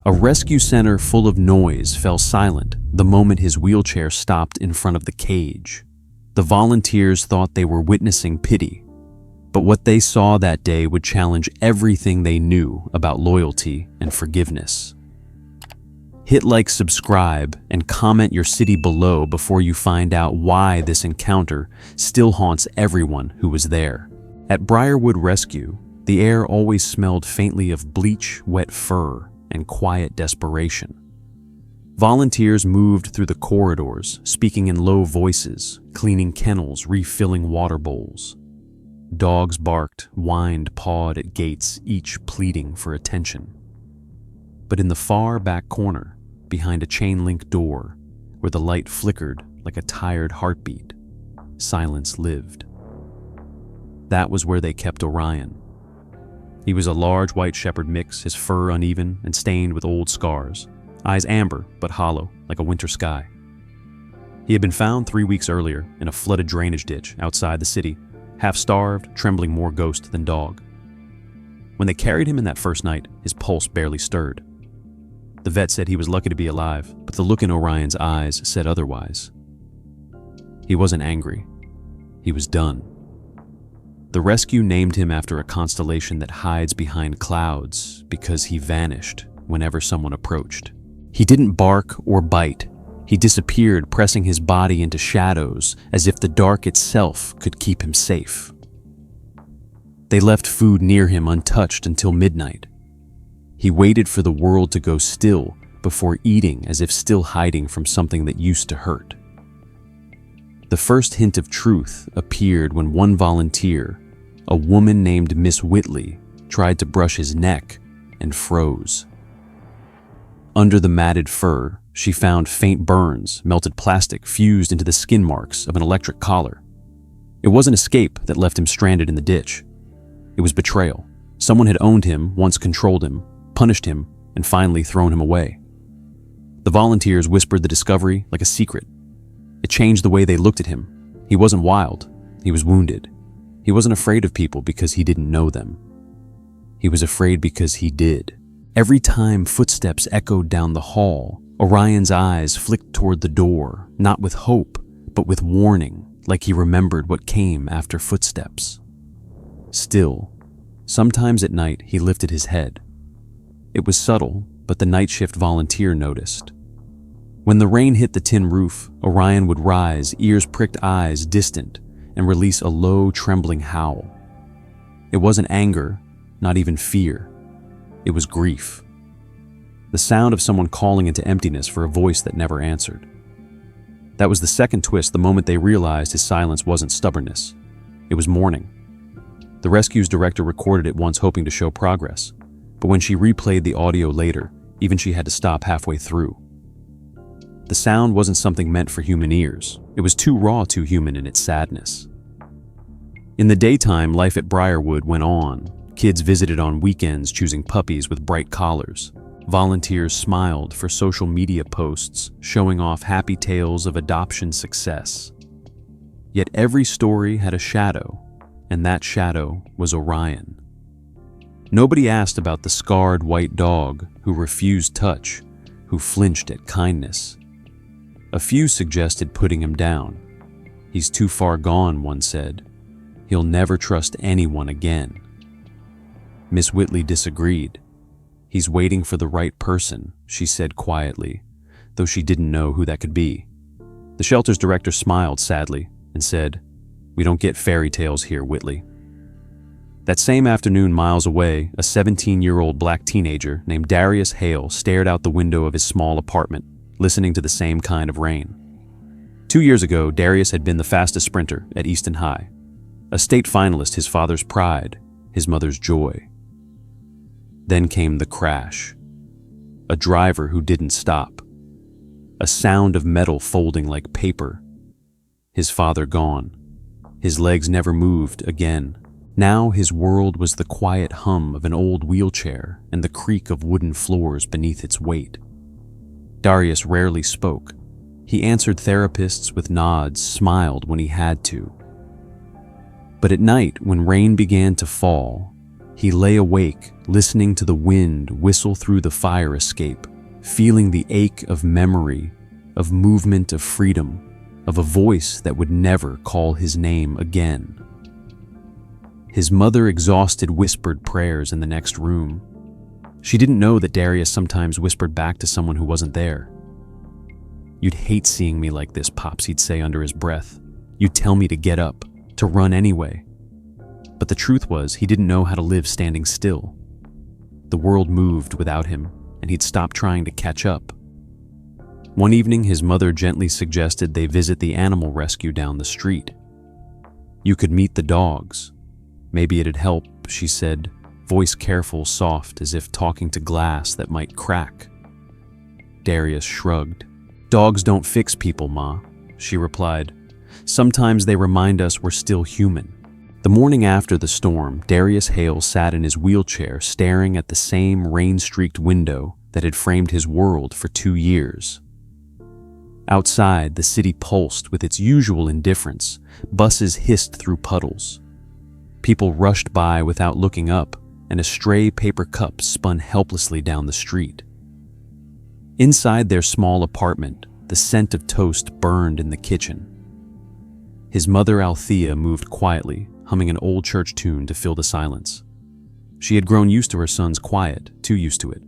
A rescue center full of noise fell silent the moment his wheelchair stopped in front of the cage. The volunteers thought they were witnessing pity, but what they saw that day would challenge everything they knew about loyalty and forgiveness. Hit like, subscribe, and comment your city below before you find out why this encounter still haunts everyone who was there. At Briarwood Rescue, the air always smelled faintly of bleach, wet fur, and quiet desperation. Volunteers moved through the corridors, speaking in low voices, cleaning kennels, refilling water bowls. Dogs barked, whined, pawed at gates, each pleading for attention. But in the far back corner, behind a chain-link door, where the light flickered like a tired heartbeat, silence lived. That was where they kept Orion. He was a large white shepherd mix, his fur uneven and stained with old scars, eyes amber but hollow like a winter sky. He had been found 3 weeks earlier in a flooded drainage ditch outside the city, half-starved, trembling more ghost than dog. When they carried him in that first night, his pulse barely stirred. The vet said he was lucky to be alive, but the look in Orion's eyes said otherwise. He wasn't angry. He was done. The rescue named him after a constellation that hides behind clouds because he vanished whenever someone approached. He didn't bark or bite. He disappeared, pressing his body into shadows as if the dark itself could keep him safe. They left food near him untouched until midnight. He waited for the world to go still before eating, as if still hiding from something that used to hurt. The first hint of truth appeared when one volunteer, a woman named Miss Whitley, tried to brush his neck and froze. Under the matted fur, she found faint burns, melted plastic fused into the skin marks of an electric collar. It wasn't escape that left him stranded in the ditch. It was betrayal. Someone had owned him, once controlled him, punished him, and finally thrown him away. The volunteers whispered the discovery like a secret. It changed the way they looked at him. He wasn't wild. He was wounded. He wasn't afraid of people because he didn't know them. He was afraid because he did. Every time footsteps echoed down the hall, Orion's eyes flicked toward the door, not with hope, but with warning, like he remembered what came after footsteps. Still, sometimes at night he lifted his head. It was subtle, but the night shift volunteer noticed. When the rain hit the tin roof, Orion would rise, ears pricked, eyes distant, and release a low, trembling howl. It wasn't anger, not even fear. It was grief. The sound of someone calling into emptiness for a voice that never answered. That was the second twist the moment they realized his silence wasn't stubbornness. It was mourning. The rescue's director recorded it once, hoping to show progress, but when she replayed the audio later, even she had to stop halfway through. The sound wasn't something meant for human ears. It was too raw, too human in its sadness. In the daytime, life at Briarwood went on. Kids visited on weekends, choosing puppies with bright collars. Volunteers smiled for social media posts, showing off happy tales of adoption success. Yet every story had a shadow, and that shadow was Orion. Nobody asked about the scarred white dog who refused touch, who flinched at kindness. A few suggested putting him down. He's too far gone, one said. He'll never trust anyone again. Miss Whitley disagreed. He's waiting for the right person, she said quietly, though she didn't know who that could be. The shelter's director smiled sadly and said, "We don't get fairy tales here, Whitley." That same afternoon, miles away, a 17-year-old black teenager named Darius Hale stared out the window of his small apartment, listening to the same kind of rain. 2 years ago, Darius had been the fastest sprinter at Easton High, a state finalist, his father's pride, his mother's joy. Then came the crash. A driver who didn't stop. A sound of metal folding like paper. His father gone. His legs never moved again. Now his world was the quiet hum of an old wheelchair and the creak of wooden floors beneath its weight. Darius rarely spoke. He answered therapists with nods, smiled when he had to. But at night, when rain began to fall, He lay awake, listening to the wind whistle through the fire escape, feeling the ache of memory, of movement, of freedom, of a voice that would never call his name again. His mother exhausted whispered prayers in the next room. She didn't know that Darius sometimes whispered back to someone who wasn't there. "You'd hate seeing me like this, Pops," he'd say under his breath. "You'd tell me to get up, to run anyway." But the truth was, he didn't know how to live standing still. The world moved without him, and he'd stopped trying to catch up. One evening, his mother gently suggested they visit the animal rescue down the street. "You could meet the dogs. Maybe it'd help," she said, voice careful, soft, as if talking to glass that might crack. Darius shrugged. "Dogs don't fix people, Ma," she replied. "Sometimes they remind us we're still human." The morning after the storm, Darius Hale sat in his wheelchair staring at the same rain-streaked window that had framed his world for 2 years. Outside, the city pulsed with its usual indifference. Buses hissed through puddles. People rushed by without looking up, and a stray paper cup spun helplessly down the street. Inside their small apartment, the scent of toast burned in the kitchen. His mother Althea moved quietly, humming an old church tune to fill the silence. She had grown used to her son's quiet, too used to it.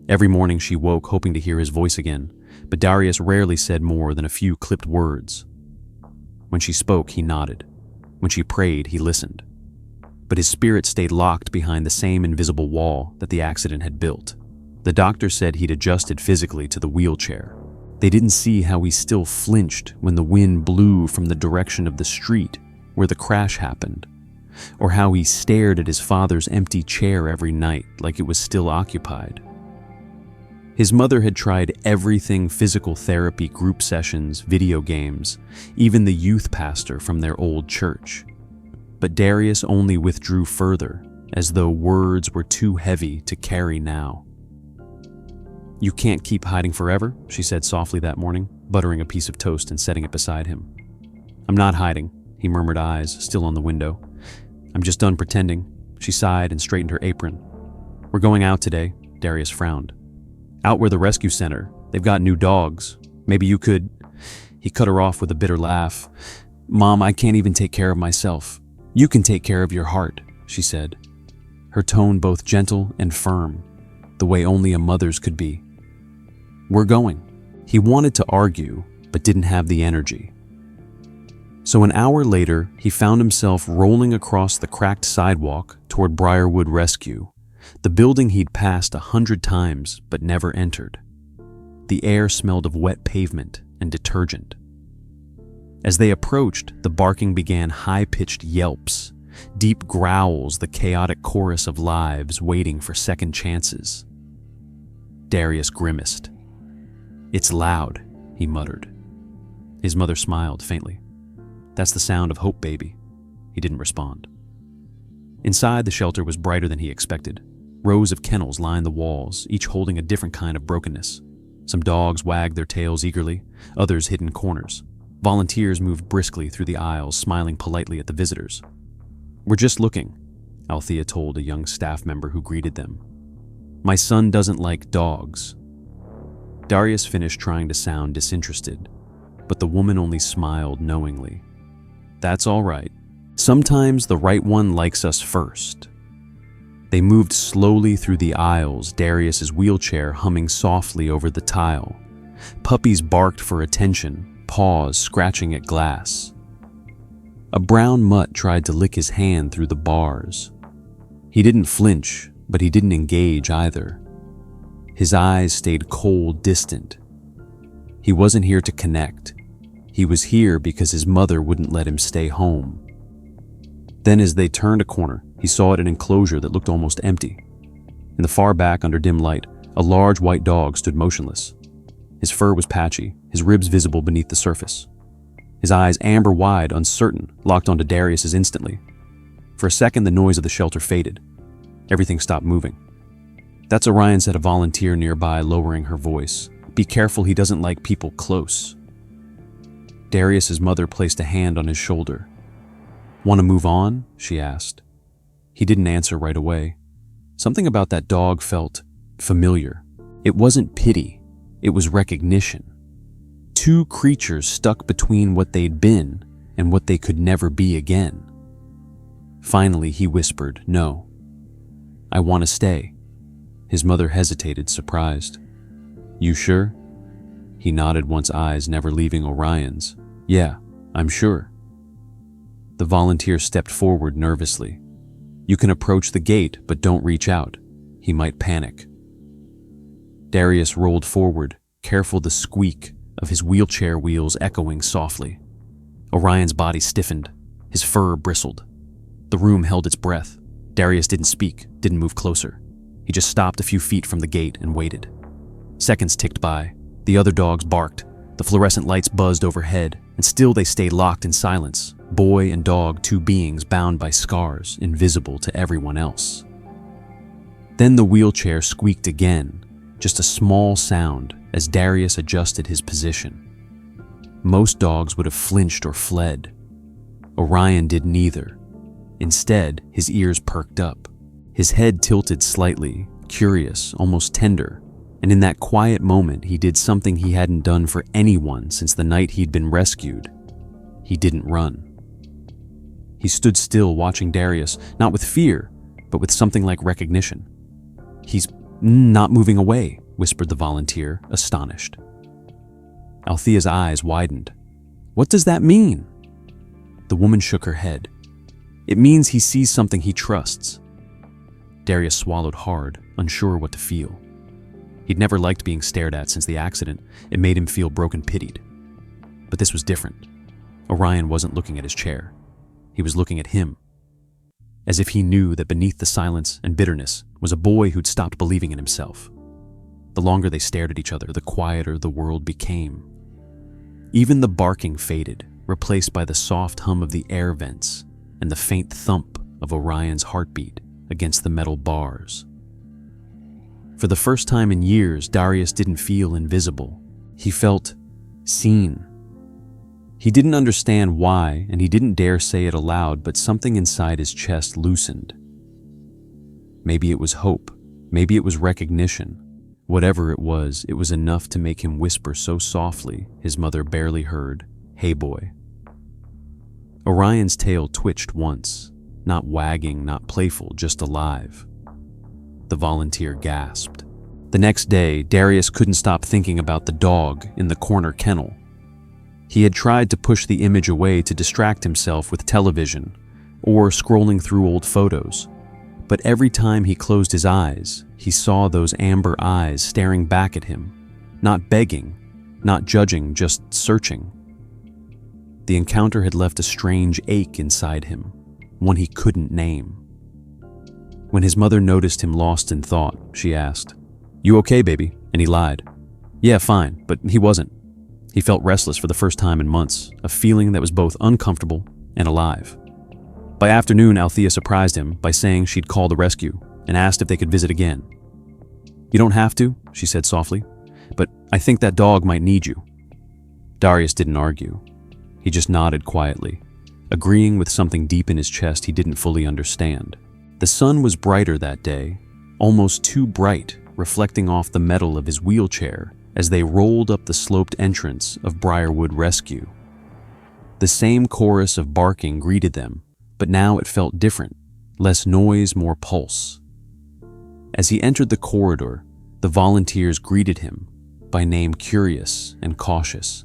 Every morning she woke hoping to hear his voice again, but Darius rarely said more than a few clipped words. When she spoke, he nodded. When she prayed, he listened. But his spirit stayed locked behind the same invisible wall that the accident had built. The doctor said he'd adjusted physically to the wheelchair. They didn't see how he still flinched when the wind blew from the direction of the street where the crash happened, or how he stared at his father's empty chair every night like it was still occupied. His mother had tried everything: physical therapy, group sessions, video games, even the youth pastor from their old church. But Darius only withdrew further, as though words were too heavy to carry now. "You can't keep hiding forever," she said softly that morning, buttering a piece of toast and setting it beside him. "I'm not hiding," he murmured, eyes still on the window. "I'm just done pretending." She sighed and straightened her apron. "We're going out today," Darius frowned. "Out where the rescue center. They've got new dogs. Maybe you could..." He cut her off with a bitter laugh. "Mom, I can't even take care of myself. You can take care of your heart," she said, her tone both gentle and firm, the way only a mother's could be. "We're going." He wanted to argue, but didn't have the energy. So an hour later, he found himself rolling across the cracked sidewalk toward Briarwood Rescue, the building he'd passed 100 times but never entered. The air smelled of wet pavement and detergent. As they approached, the barking began high-pitched yelps, deep growls, the chaotic chorus of lives waiting for second chances. Darius grimaced. "It's loud," he muttered. His mother smiled faintly. "That's the sound of hope, baby." He didn't respond. Inside, the shelter was brighter than he expected. Rows of kennels lined the walls, each holding a different kind of brokenness. Some dogs wagged their tails eagerly, others hid in corners. Volunteers moved briskly through the aisles, smiling politely at the visitors. "We're just looking," Althea told a young staff member who greeted them. "My son doesn't like dogs." Darius finished trying to sound disinterested, but the woman only smiled knowingly. "That's all right. Sometimes the right one likes us first." They moved slowly through the aisles, Darius's wheelchair humming softly over the tile. Puppies barked for attention, paws scratching at glass. A brown mutt tried to lick his hand through the bars. He didn't flinch, but he didn't engage either. His eyes stayed cold, distant. He wasn't here to connect. He was here because his mother wouldn't let him stay home. Then as they turned a corner, he saw an enclosure that looked almost empty. In the far back, under dim light, a large white dog stood motionless. His fur was patchy, his ribs visible beneath the surface. His eyes, amber-wide, uncertain, locked onto Darius's instantly. For a second, the noise of the shelter faded. Everything stopped moving. "That's Orion," said a volunteer nearby, lowering her voice. "Be careful, he doesn't like people close." Darius's mother placed a hand on his shoulder. "Want to move on?" she asked. He didn't answer right away. Something about that dog felt familiar. It wasn't pity, it was recognition. Two creatures stuck between what they'd been and what they could never be again. Finally, he whispered, "No. I want to stay." His mother hesitated, surprised. "You sure?" He nodded, once eyes never leaving Orion's. "Yeah, I'm sure." The volunteer stepped forward nervously. "You can approach the gate, but don't reach out. He might panic." Darius rolled forward, careful the squeak of his wheelchair wheels echoing softly. Orion's body stiffened. His fur bristled. The room held its breath. Darius didn't speak, didn't move closer. He just stopped a few feet from the gate and waited. Seconds ticked by. The other dogs barked. The fluorescent lights buzzed overhead, and still they stayed locked in silence. Boy and dog, two beings bound by scars, invisible to everyone else. Then the wheelchair squeaked again, just a small sound as Darius adjusted his position. Most dogs would have flinched or fled. Orion did neither. Instead, his ears perked up. His head tilted slightly, curious, almost tender, and in that quiet moment he did something he hadn't done for anyone since the night he'd been rescued. He didn't run. He stood still, watching Darius, not with fear, but with something like recognition. "He's not moving away," whispered the volunteer, astonished. Althea's eyes widened. "What does that mean?" The woman shook her head. "It means he sees something he trusts." Darius swallowed hard, unsure what to feel. He'd never liked being stared at since the accident. It made him feel broken pitied. But this was different. Orion wasn't looking at his chair. He was looking at him. As if he knew that beneath the silence and bitterness was a boy who'd stopped believing in himself. The longer they stared at each other, the quieter the world became. Even the barking faded, replaced by the soft hum of the air vents and the faint thump of Orion's heartbeat against the metal bars. For the first time in years, Darius didn't feel invisible. He felt seen. He didn't understand why, and he didn't dare say it aloud, but something inside his chest loosened. Maybe it was hope. Maybe it was recognition. Whatever it was enough to make him whisper so softly his mother barely heard, "Hey boy." Orion's tail twitched once, not wagging, not playful, just alive. The volunteer gasped. The next day, Darius couldn't stop thinking about the dog in the corner kennel. He had tried to push the image away to distract himself with television or scrolling through old photos. But every time he closed his eyes, he saw those amber eyes staring back at him, not begging, not judging, just searching. The encounter had left a strange ache inside him, one he couldn't name. When his mother noticed him lost in thought, she asked, "You okay, baby?" And he lied. "Yeah, fine," but he wasn't. He felt restless for the first time in months, a feeling that was both uncomfortable and alive. By afternoon, Althea surprised him by saying she'd call the rescue and asked if they could visit again. "You don't have to," she said softly, "but I think that dog might need you." Darius didn't argue. He just nodded quietly, agreeing with something deep in his chest he didn't fully understand. The sun was brighter that day, almost too bright, reflecting off the metal of his wheelchair as they rolled up the sloped entrance of Briarwood Rescue. The same chorus of barking greeted them, but now it felt different, less noise, more pulse. As he entered the corridor, the volunteers greeted him, by name curious and cautious.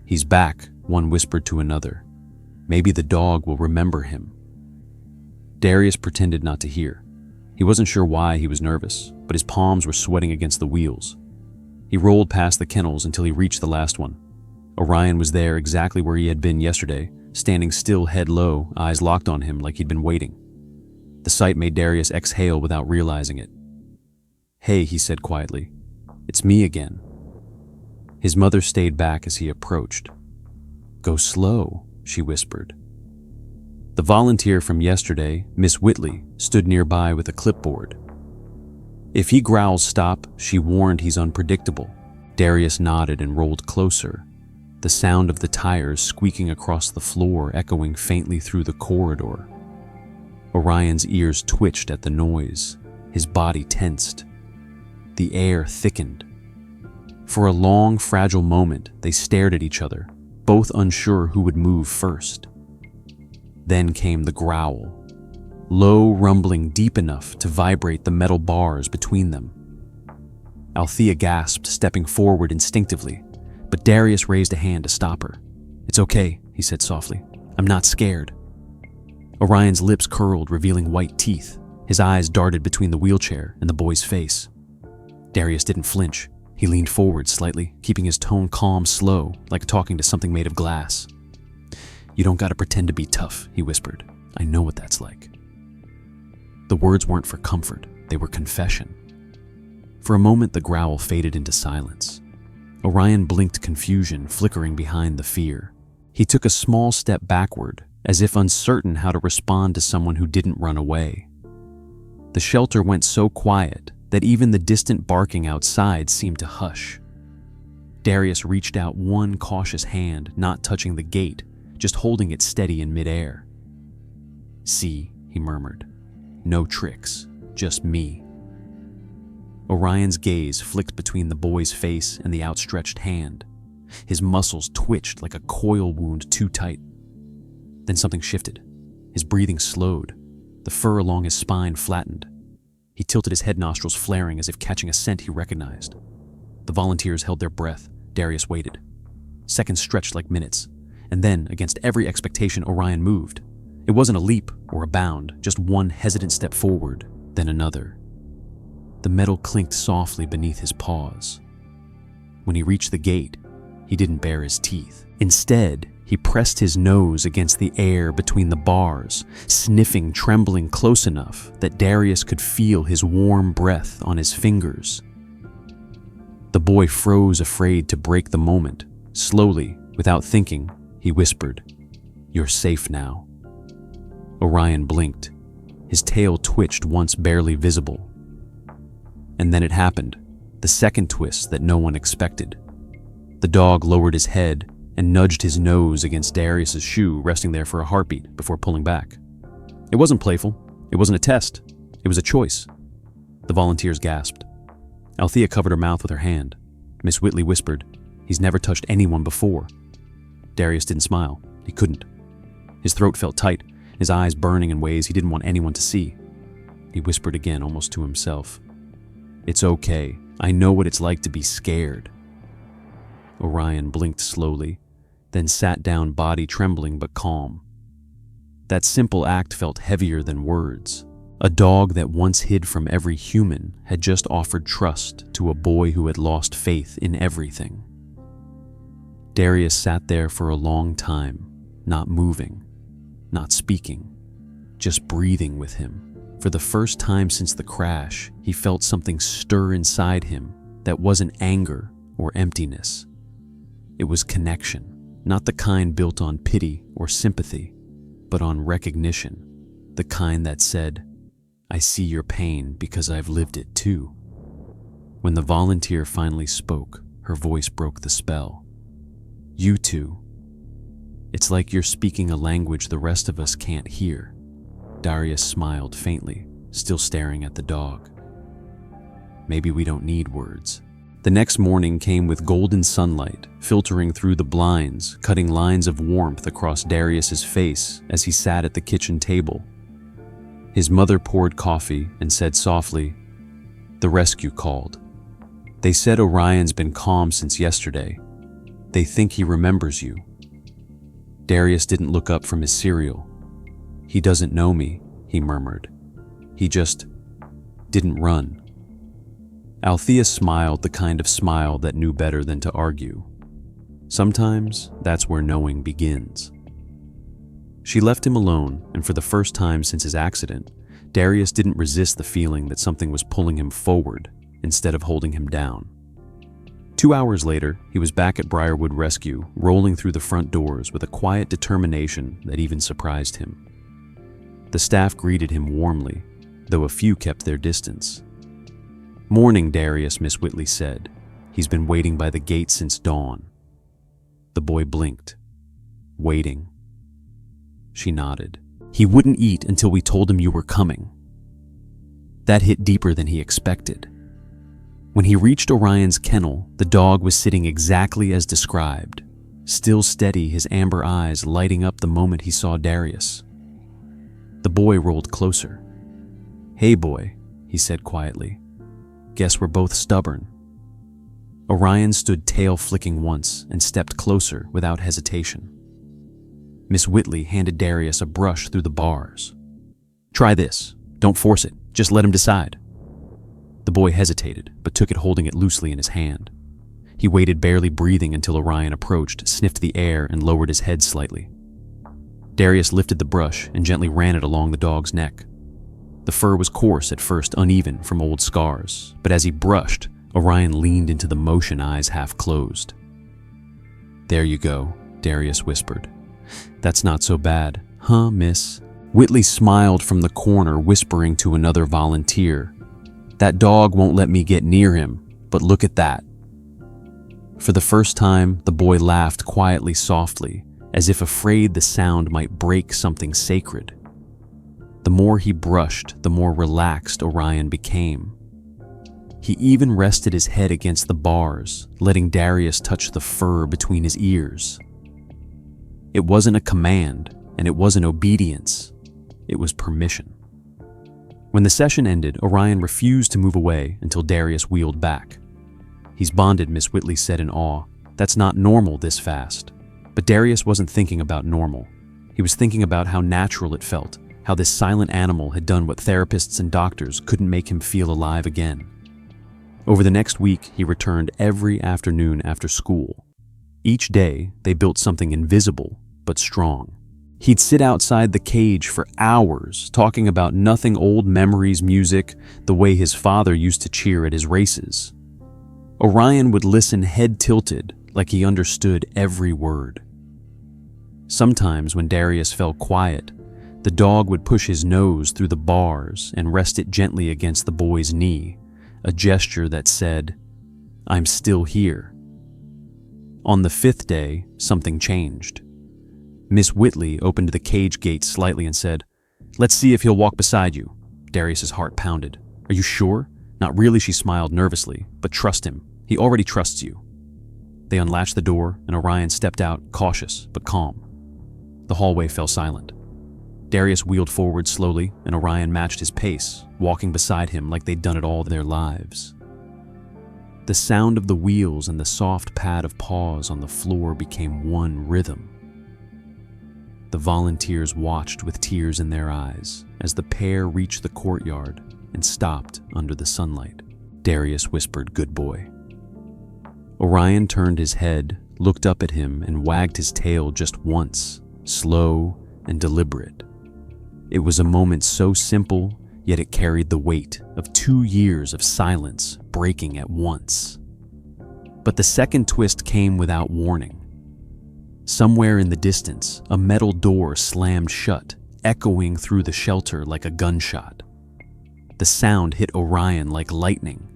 "He's back," one whispered to another. "Maybe the dog will remember him." Darius pretended not to hear. He wasn't sure why he was nervous, but his palms were sweating against the wheels. He rolled past the kennels until he reached the last one. Orion was there exactly where he had been yesterday, standing still, head low, eyes locked on him like he'd been waiting. The sight made Darius exhale without realizing it. "Hey," he said quietly. "It's me again." His mother stayed back as he approached. "Go slow," she whispered. The volunteer from yesterday, Miss Whitley, stood nearby with a clipboard. If he growls stop, she warned, he's unpredictable. Darius nodded and rolled closer, the sound of the tires squeaking across the floor echoing faintly through the corridor. Orion's ears twitched at the noise. His body tensed. The air thickened. For a long, fragile moment, they stared at each other, both unsure who would move first. Then came the growl, low, rumbling deep enough to vibrate the metal bars between them. Althea gasped, stepping forward instinctively, but Darius raised a hand to stop her. "It's okay," he said softly. "I'm not scared." Orion's lips curled, revealing white teeth. His eyes darted between the wheelchair and the boy's face. Darius didn't flinch. He leaned forward slightly, keeping his tone calm, slow, like talking to something made of glass. "You don't gotta pretend to be tough," he whispered. "I know what that's like." The words weren't for comfort, they were confession. For a moment, the growl faded into silence. Orion blinked confusion, flickering behind the fear. He took a small step backward, as if uncertain how to respond to someone who didn't run away. The shelter went so quiet that even the distant barking outside seemed to hush. Darius reached out one cautious hand, not touching the gate, just holding it steady in midair. "See," he murmured. "No tricks, just me." Orion's gaze flicked between the boy's face and the outstretched hand. His muscles twitched like a coil wound too tight. Then something shifted. His breathing slowed. The fur along his spine flattened. He tilted his head, nostrils flaring as if catching a scent he recognized. The volunteers held their breath. Darius waited. Seconds stretched like minutes, and then, against every expectation, Orion moved. It wasn't a leap or a bound, just one hesitant step forward, then another. The metal clinked softly beneath his paws. When he reached the gate, he didn't bare his teeth. Instead, he pressed his nose against the air between the bars, sniffing, trembling close enough that Darius could feel his warm breath on his fingers. The boy froze, afraid to break the moment. Slowly, without thinking, he whispered, "You're safe now." Orion blinked. His tail twitched once barely visible. And then it happened, the second twist that no one expected. The dog lowered his head and nudged his nose against Darius's shoe, resting there for a heartbeat before pulling back. It wasn't playful. It wasn't a test. It was a choice. The volunteers gasped. Althea covered her mouth with her hand. Miss Whitley whispered, "He's never touched anyone before." Darius didn't smile. He couldn't. His throat felt tight, his eyes burning in ways he didn't want anyone to see. He whispered again, almost to himself, "It's okay. I know what it's like to be scared." Orion blinked slowly, then sat down, body trembling but calm. That simple act felt heavier than words. A dog that once hid from every human had just offered trust to a boy who had lost faith in everything. Darius sat there for a long time, not moving, not speaking, just breathing with him. For the first time since the crash, he felt something stir inside him that wasn't anger or emptiness. It was connection, not the kind built on pity or sympathy, but on recognition, the kind that said, "I see your pain because I've lived it too." When the volunteer finally spoke, her voice broke the spell. "You two. It's like you're speaking a language the rest of us can't hear." Darius smiled faintly, still staring at the dog. "Maybe we don't need words." The next morning came with golden sunlight filtering through the blinds, cutting lines of warmth across Darius's face as he sat at the kitchen table. His mother poured coffee and said softly, "The rescue called. They said Orion's been calm since yesterday. They think he remembers you." Darius didn't look up from his cereal. "He doesn't know me," he murmured. "He just didn't run." Althea smiled, the kind of smile that knew better than to argue. Sometimes that's where knowing begins. She left him alone, and for the first time since his accident, Darius didn't resist the feeling that something was pulling him forward instead of holding him down. 2 hours later, he was back at Briarwood Rescue, rolling through the front doors with a quiet determination that even surprised him. The staff greeted him warmly, though a few kept their distance. "Morning, Darius," Miss Whitley said. "He's been waiting by the gate since dawn." The boy blinked. "Waiting?" She nodded. He wouldn't eat until we told him you were coming. That hit deeper than he expected. When he reached Orion's kennel, the dog was sitting exactly as described, still steady, his amber eyes lighting up the moment he saw Darius. The boy rolled closer. "Hey boy," he said quietly. "Guess we're both stubborn." Orion stood tail flicking once and stepped closer without hesitation. Miss Whitley handed Darius a brush through the bars. "Try this. Don't force it. Just let him decide." The boy hesitated, but took it holding it loosely in his hand. He waited, barely breathing, until Orion approached, sniffed the air, and lowered his head slightly. Darius lifted the brush and gently ran it along the dog's neck. The fur was coarse at first, uneven from old scars, but as he brushed, Orion leaned into the motion, eyes half closed. "There you go," Darius whispered. "That's not so bad, huh, miss?" Whitley smiled from the corner, whispering to another volunteer, "That dog won't let me get near him, but look at that." For the first time, the boy laughed quietly, softly, as if afraid the sound might break something sacred. The more he brushed, the more relaxed Orion became. He even rested his head against the bars, letting Darius touch the fur between his ears. It wasn't a command, and it wasn't obedience. It was permission. When the session ended, Orion refused to move away until Darius wheeled back. "He's bonded," Miss Whitley said in awe. "That's not normal this fast." But Darius wasn't thinking about normal. He was thinking about how natural it felt, how this silent animal had done what therapists and doctors couldn't make him feel alive again. Over the next week, he returned every afternoon after school. Each day, they built something invisible but strong. He'd sit outside the cage for hours, talking about nothing, old memories, music, the way his father used to cheer at his races. Orion would listen head tilted, like he understood every word. Sometimes when Darius fell quiet, the dog would push his nose through the bars and rest it gently against the boy's knee, a gesture that said, "I'm still here." On the 5th day, something changed. Miss Whitley opened the cage gate slightly and said, "Let's see if he'll walk beside you." Darius's heart pounded. "Are you sure?" "Not really," she smiled nervously, "but trust him. He already trusts you." They unlatched the door, and Orion stepped out, cautious but calm. The hallway fell silent. Darius wheeled forward slowly, and Orion matched his pace, walking beside him like they'd done it all their lives. The sound of the wheels and the soft pad of paws on the floor became one rhythm. The volunteers watched with tears in their eyes as the pair reached the courtyard and stopped under the sunlight. Darius whispered, "Good boy." Orion turned his head, looked up at him, and wagged his tail just once, slow and deliberate. It was a moment so simple, yet it carried the weight of 2 years of silence breaking at once. But the second twist came without warning. Somewhere in the distance, a metal door slammed shut, echoing through the shelter like a gunshot. The sound hit Orion like lightning.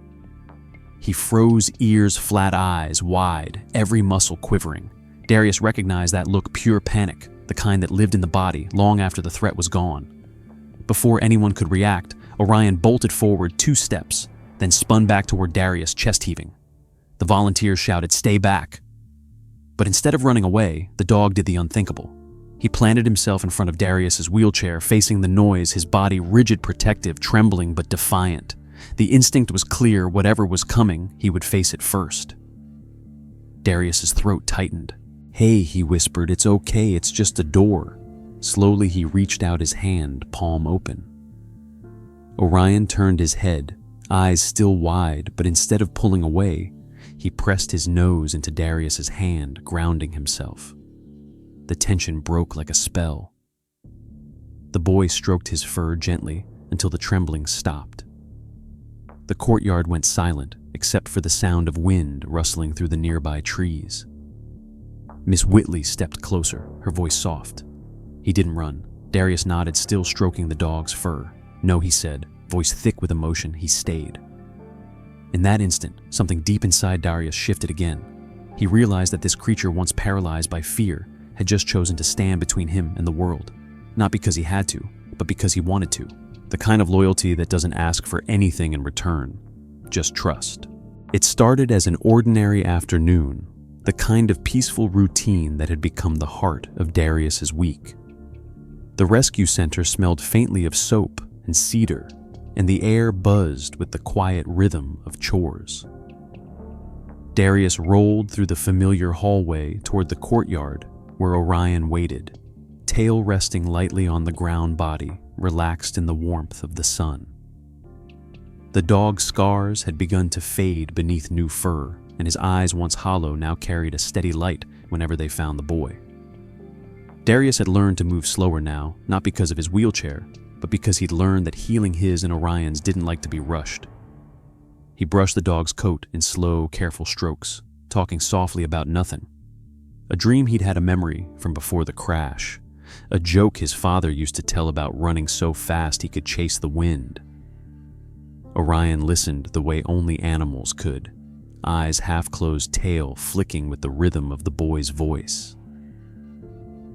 He froze, ears flat, eyes wide, every muscle quivering. Darius recognized that look, pure panic, the kind that lived in the body long after the threat was gone. Before anyone could react, Orion bolted forward 2 steps, then spun back toward Darius, chest heaving. The volunteers shouted, "Stay back!" But instead of running away, the dog did the unthinkable. He planted himself in front of Darius's wheelchair, facing the noise, his body rigid, protective, trembling but defiant. The instinct was clear: whatever was coming, he would face it first. Darius's throat tightened. "Hey," he whispered, "it's okay, it's just a door." Slowly he reached out his hand, palm open. Orion turned his head, eyes still wide, but instead of pulling away, he pressed his nose into Darius's hand, grounding himself. The tension broke like a spell. The boy stroked his fur gently until the trembling stopped. The courtyard went silent, except for the sound of wind rustling through the nearby trees. Miss Whitley stepped closer, her voice soft. He didn't run. Darius nodded, still stroking the dog's fur. "No," he said, voice thick with emotion. He stayed. In that instant, something deep inside Darius shifted again. He realized that this creature, once paralyzed by fear, had just chosen to stand between him and the world. not because he had to, but because he wanted to. The kind of loyalty that doesn't ask for anything in return, just trust. It started as an ordinary afternoon, the kind of peaceful routine that had become the heart of Darius's week. The rescue center smelled faintly of soap and cedar, and the air buzzed with the quiet rhythm of chores. Darius rolled through the familiar hallway toward the courtyard where Orion waited, tail resting lightly on the ground body, relaxed in the warmth of the sun. The dog's scars had begun to fade beneath new fur, and his eyes, once hollow, now carried a steady light whenever they found the boy. Darius had learned to move slower now, not because of his wheelchair, but because he'd learned that healing his and Orion's didn't like to be rushed. He brushed the dog's coat in slow, careful strokes, talking softly about nothing. A dream he'd had a memory from before the crash, a joke his father used to tell about running so fast he could chase the wind. Orion listened the way only animals could, eyes half-closed, tail flicking with the rhythm of the boy's voice.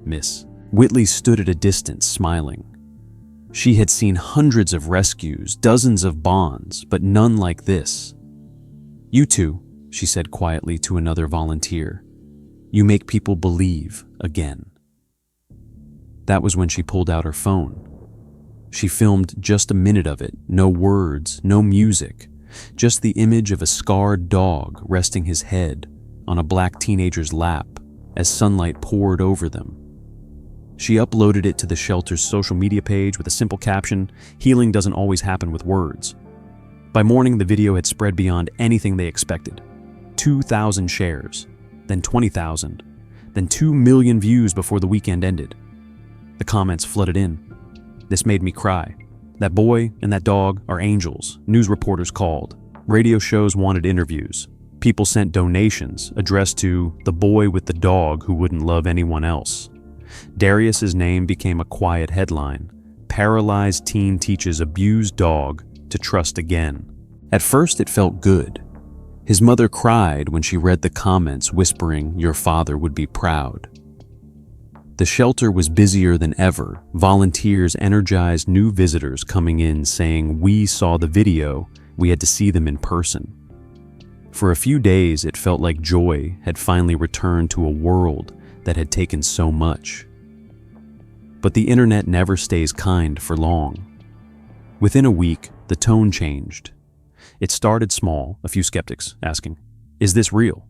Miss Whitley stood at a distance, smiling. She had seen hundreds of rescues, dozens of bonds, but none like this. "You two," she said quietly to another volunteer, "you make people believe again." That was when she pulled out her phone. She filmed just a minute of it, no words, no music, just the image of a scarred dog resting his head on a black teenager's lap as sunlight poured over them. She uploaded it to the shelter's social media page with a simple caption, "Healing doesn't always happen with words." By morning, the video had spread beyond anything they expected. 2,000 shares, then 20,000, then 2 million views before the weekend ended. The comments flooded in. "This made me cry. That boy and that dog are angels." News reporters called. Radio shows wanted interviews. People sent donations addressed to the boy with the dog who wouldn't love anyone else. Darius's name became a quiet headline. Paralyzed teen teaches abused dog to trust again. At first, it felt good. His mother cried when she read the comments whispering, "Your father would be proud." The shelter was busier than ever. Volunteers energized new visitors coming in saying, "We saw the video, we had to see them in person." For a few days, it felt like joy had finally returned to a world that had taken so much. But the internet never stays kind for long. Within a week, the tone changed. It started small, a few skeptics asking, "Is this real?"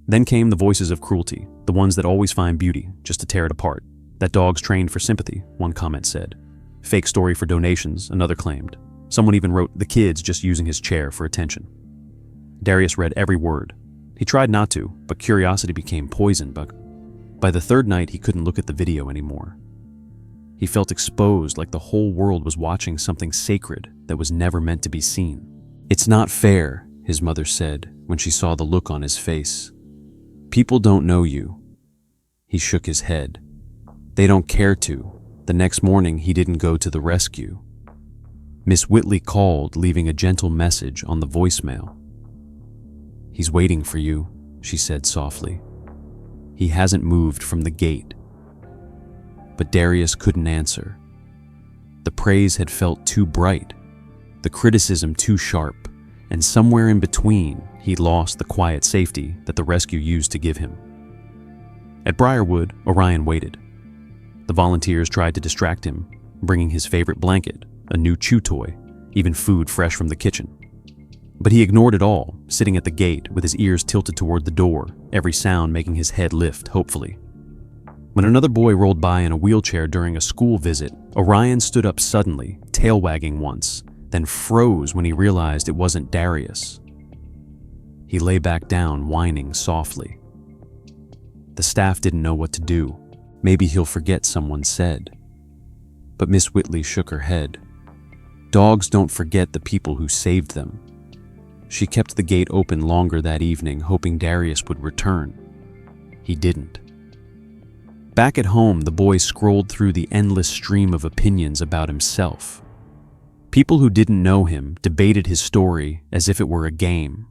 Then came the voices of cruelty, the ones that always find beauty just to tear it apart. "That dog's trained for sympathy," one comment said. "Fake story for donations," another claimed. Someone even wrote, "The kid's just using his chair for attention." Darius read every word. He tried not to, but curiosity became poison. By the third night, he couldn't look at the video anymore. He felt exposed, like the whole world was watching something sacred that was never meant to be seen. "It's not fair," his mother said when she saw the look on his face. "People don't know you." He shook his head. "They don't care to." The next morning, he didn't go to the rescue. Miss Whitley called, leaving a gentle message on the voicemail. "He's waiting for you," she said softly. "He hasn't moved from the gate." But Darius couldn't answer. The praise had felt too bright, the criticism too sharp, and somewhere in between, he lost the quiet safety that the rescue used to give him. At Briarwood, Orion waited. The volunteers tried to distract him, bringing his favorite blanket, a new chew toy, even food fresh from the kitchen. But he ignored it all, sitting at the gate with his ears tilted toward the door, every sound making his head lift hopefully. When another boy rolled by in a wheelchair during a school visit, Orion stood up suddenly, tail wagging once, then froze when he realized it wasn't Darius. He lay back down, whining softly. The staff didn't know what to do. "Maybe he'll forget," someone said. But Miss Whitley shook her head. "Dogs don't forget the people who saved them." She kept the gate open longer that evening, hoping Darius would return. He didn't. Back at home, the boy scrolled through the endless stream of opinions about himself. People who didn't know him debated his story as if it were a game.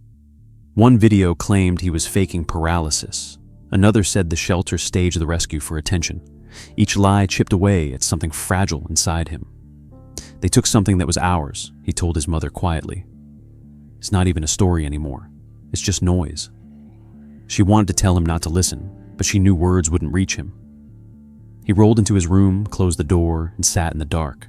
One video claimed he was faking paralysis. Another said the shelter staged the rescue for attention. Each lie chipped away at something fragile inside him. They took something that was ours, he told his mother quietly. It's not even a story anymore. It's just noise. She wanted to tell him not to listen, but she knew words wouldn't reach him. He rolled into his room, closed the door, and sat in the dark.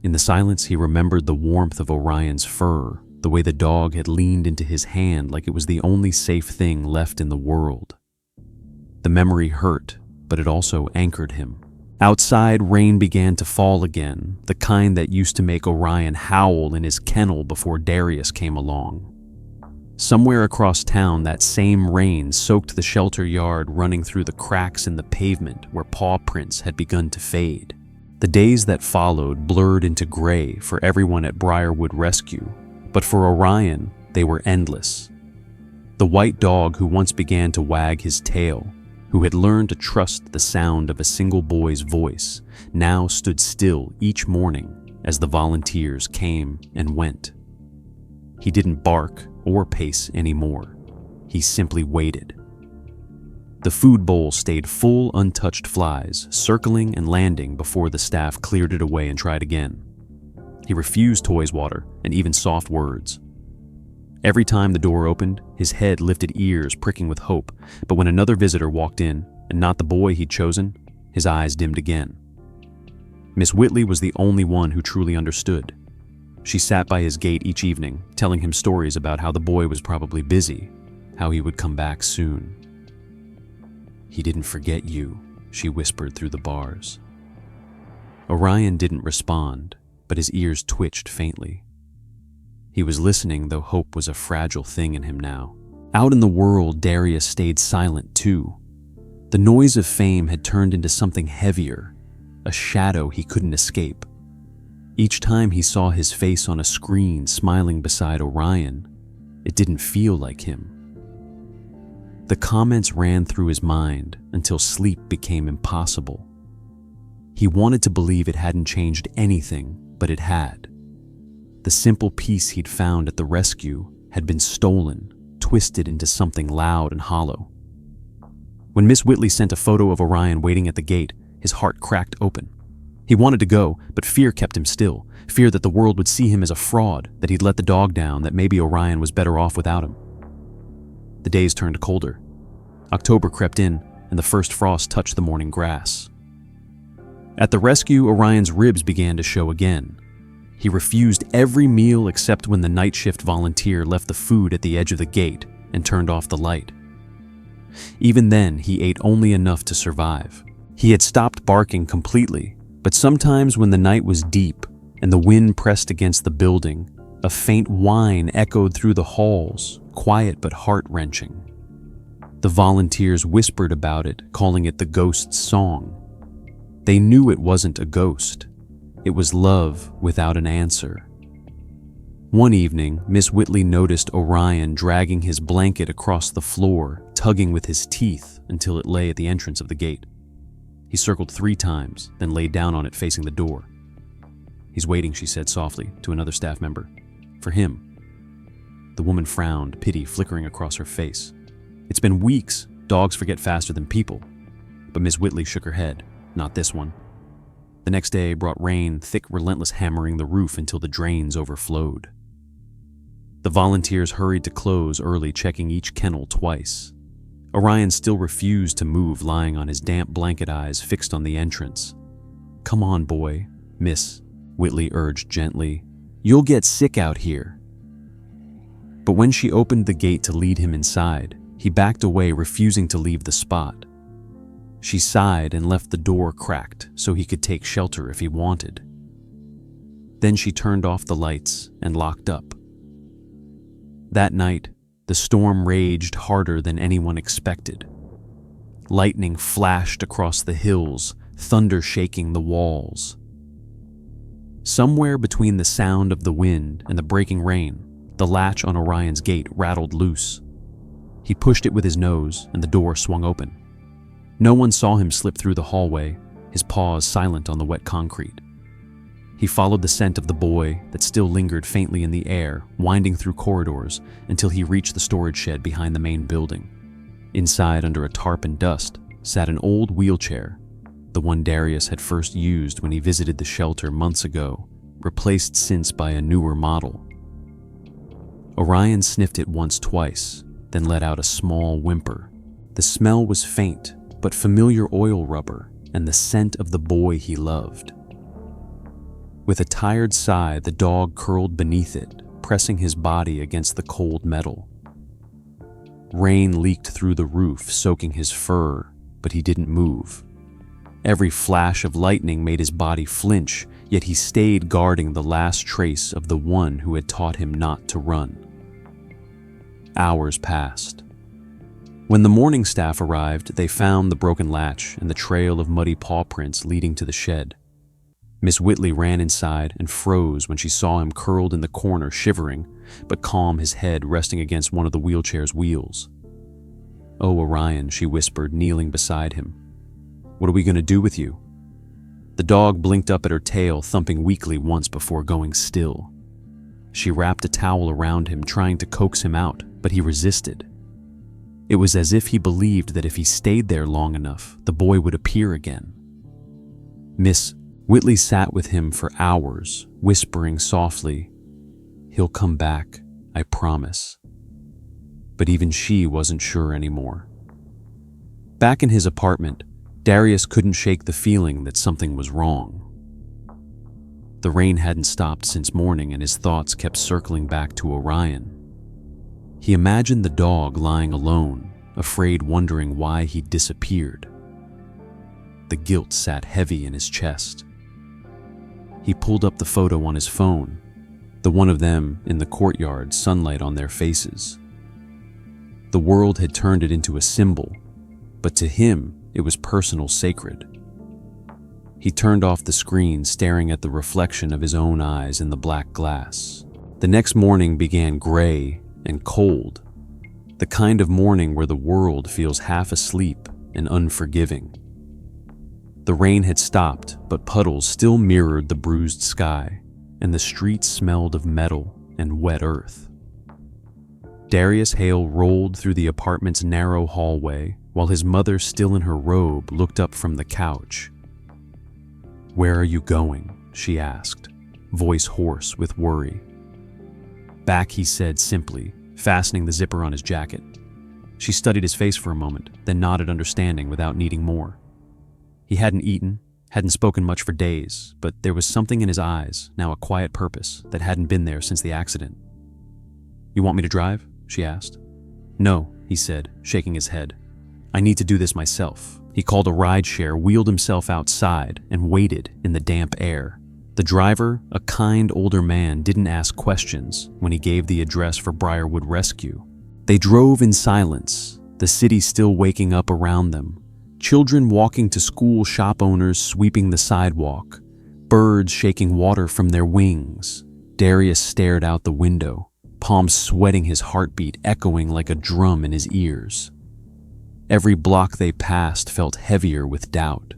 In the silence, he remembered the warmth of Orion's fur, the way the dog had leaned into his hand like it was the only safe thing left in the world. The memory hurt, but it also anchored him. Outside, rain began to fall again, the kind that used to make Orion howl in his kennel before Darius came along. Somewhere across town, that same rain soaked the shelter yard, running through the cracks in the pavement where paw prints had begun to fade. The days that followed blurred into gray for everyone at Briarwood Rescue, but for Orion, they were endless. The white dog who once began to wag his tail, who had learned to trust the sound of a single boy's voice, now stood still each morning as the volunteers came and went. He didn't bark or pace anymore. He simply waited. The food bowl stayed full, untouched flies, circling and landing before the staff cleared it away and tried again. He refused toys water and even soft words. Every time the door opened, his head lifted ears pricking with hope, but when another visitor walked in, and not the boy he'd chosen, his eyes dimmed again. Miss Whitley was the only one who truly understood. She sat by his gate each evening, telling him stories about how the boy was probably busy, how he would come back soon. "He didn't forget you," she whispered through the bars. Orion didn't respond, but his ears twitched faintly. He was listening, though hope was a fragile thing in him now. Out in the world, Darius stayed silent too. The noise of fame had turned into something heavier, a shadow he couldn't escape. Each time he saw his face on a screen smiling beside Orion, it didn't feel like him. The comments ran through his mind until sleep became impossible. He wanted to believe it hadn't changed anything, but it had. The simple peace he'd found at the rescue had been stolen, twisted into something loud and hollow. When Miss Whitley sent a photo of Orion waiting at the gate, his heart cracked open. He wanted to go, but fear kept him still, fear that the world would see him as a fraud, that he'd let the dog down, that maybe Orion was better off without him. The days turned colder. October crept in, and the first frost touched the morning grass. At the rescue, Orion's ribs began to show again. He refused every meal except when the night shift volunteer left the food at the edge of the gate and turned off the light. Even then, he ate only enough to survive. He had stopped barking completely, but sometimes when the night was deep and the wind pressed against the building, a faint whine echoed through the halls, quiet but heart-wrenching. The volunteers whispered about it, calling it the ghost's song. They knew it wasn't a ghost. It was love without an answer. One evening, Miss Whitley noticed Orion dragging his blanket across the floor, tugging with his teeth until it lay at the entrance of the gate. He circled 3 times, then laid down on it facing the door. "He's waiting," she said softly to another staff member. "For him." The woman frowned, pity flickering across her face. "It's been weeks. Dogs forget faster than people." But Miss Whitley shook her head. "Not this one." The next day brought rain, thick, relentless hammering the roof until the drains overflowed. The volunteers hurried to close early, checking each kennel twice. Orion still refused to move, lying on his damp blanket, eyes fixed on the entrance. "Come on, boy," Miss Whitley urged gently. "You'll get sick out here." But when she opened the gate to lead him inside, he backed away, refusing to leave the spot. She sighed and left the door cracked so he could take shelter if he wanted. Then she turned off the lights and locked up. That night, the storm raged harder than anyone expected. Lightning flashed across the hills, thunder shaking the walls. Somewhere between the sound of the wind and the breaking rain, the latch on Orion's gate rattled loose. He pushed it with his nose, and the door swung open. No one saw him slip through the hallway, his paws silent on the wet concrete. He followed the scent of the boy that still lingered faintly in the air, winding through corridors until he reached the storage shed behind the main building. Inside, under a tarp and dust, sat an old wheelchair, the one Darius had first used when he visited the shelter months ago, replaced since by a newer model. Orion sniffed it once twice, then let out a small whimper. The smell was faint, but familiar oil rubber and the scent of the boy he loved. With a tired sigh, the dog curled beneath it, pressing his body against the cold metal. Rain leaked through the roof, soaking his fur, but he didn't move. Every flash of lightning made his body flinch, yet he stayed guarding the last trace of the one who had taught him not to run. Hours passed. When the morning staff arrived, they found the broken latch and the trail of muddy paw prints leading to the shed. Miss Whitley ran inside and froze when she saw him curled in the corner, shivering, but calm, his head resting against one of the wheelchair's wheels. "Oh, Orion," she whispered, kneeling beside him. "What are we going to do with you?" The dog blinked up at her tail, thumping weakly once before going still. She wrapped a towel around him, trying to coax him out, but he resisted. It was as if he believed that if he stayed there long enough, the boy would appear again. Miss Whitley sat with him for hours, whispering softly, "He'll come back, I promise." But even she wasn't sure anymore. Back in his apartment, Darius couldn't shake the feeling that something was wrong. The rain hadn't stopped since morning, and his thoughts kept circling back to Orion. He imagined the dog lying alone, afraid, wondering why he'd disappeared. The guilt sat heavy in his chest. He pulled up the photo on his phone, the one of them in the courtyard, sunlight on their faces. The world had turned it into a symbol, but to him, it was personal, sacred. He turned off the screen, staring at the reflection of his own eyes in the black glass. The next morning began gray and cold, the kind of morning where the world feels half asleep and unforgiving. The rain had stopped, but puddles still mirrored the bruised sky, and the streets smelled of metal and wet earth. Darius Hale rolled through the apartment's narrow hallway, while his mother, still in her robe, looked up from the couch. "Where are you going?" she asked, voice hoarse with worry. "Back," he said simply, fastening the zipper on his jacket. She studied his face for a moment, then nodded understanding without needing more. He hadn't eaten, hadn't spoken much for days, but there was something in his eyes, now a quiet purpose, that hadn't been there since the accident. "You want me to drive?" she asked. "No," he said, shaking his head. "I need to do this myself." He called a rideshare, wheeled himself outside, and waited in the damp air. The driver, a kind older man, didn't ask questions when he gave the address for Briarwood Rescue. They drove in silence, the city still waking up around them. Children walking to school, shop owners sweeping the sidewalk, birds shaking water from their wings. Darius stared out the window, palms sweating, his heartbeat echoing like a drum in his ears. Every block they passed felt heavier with doubt.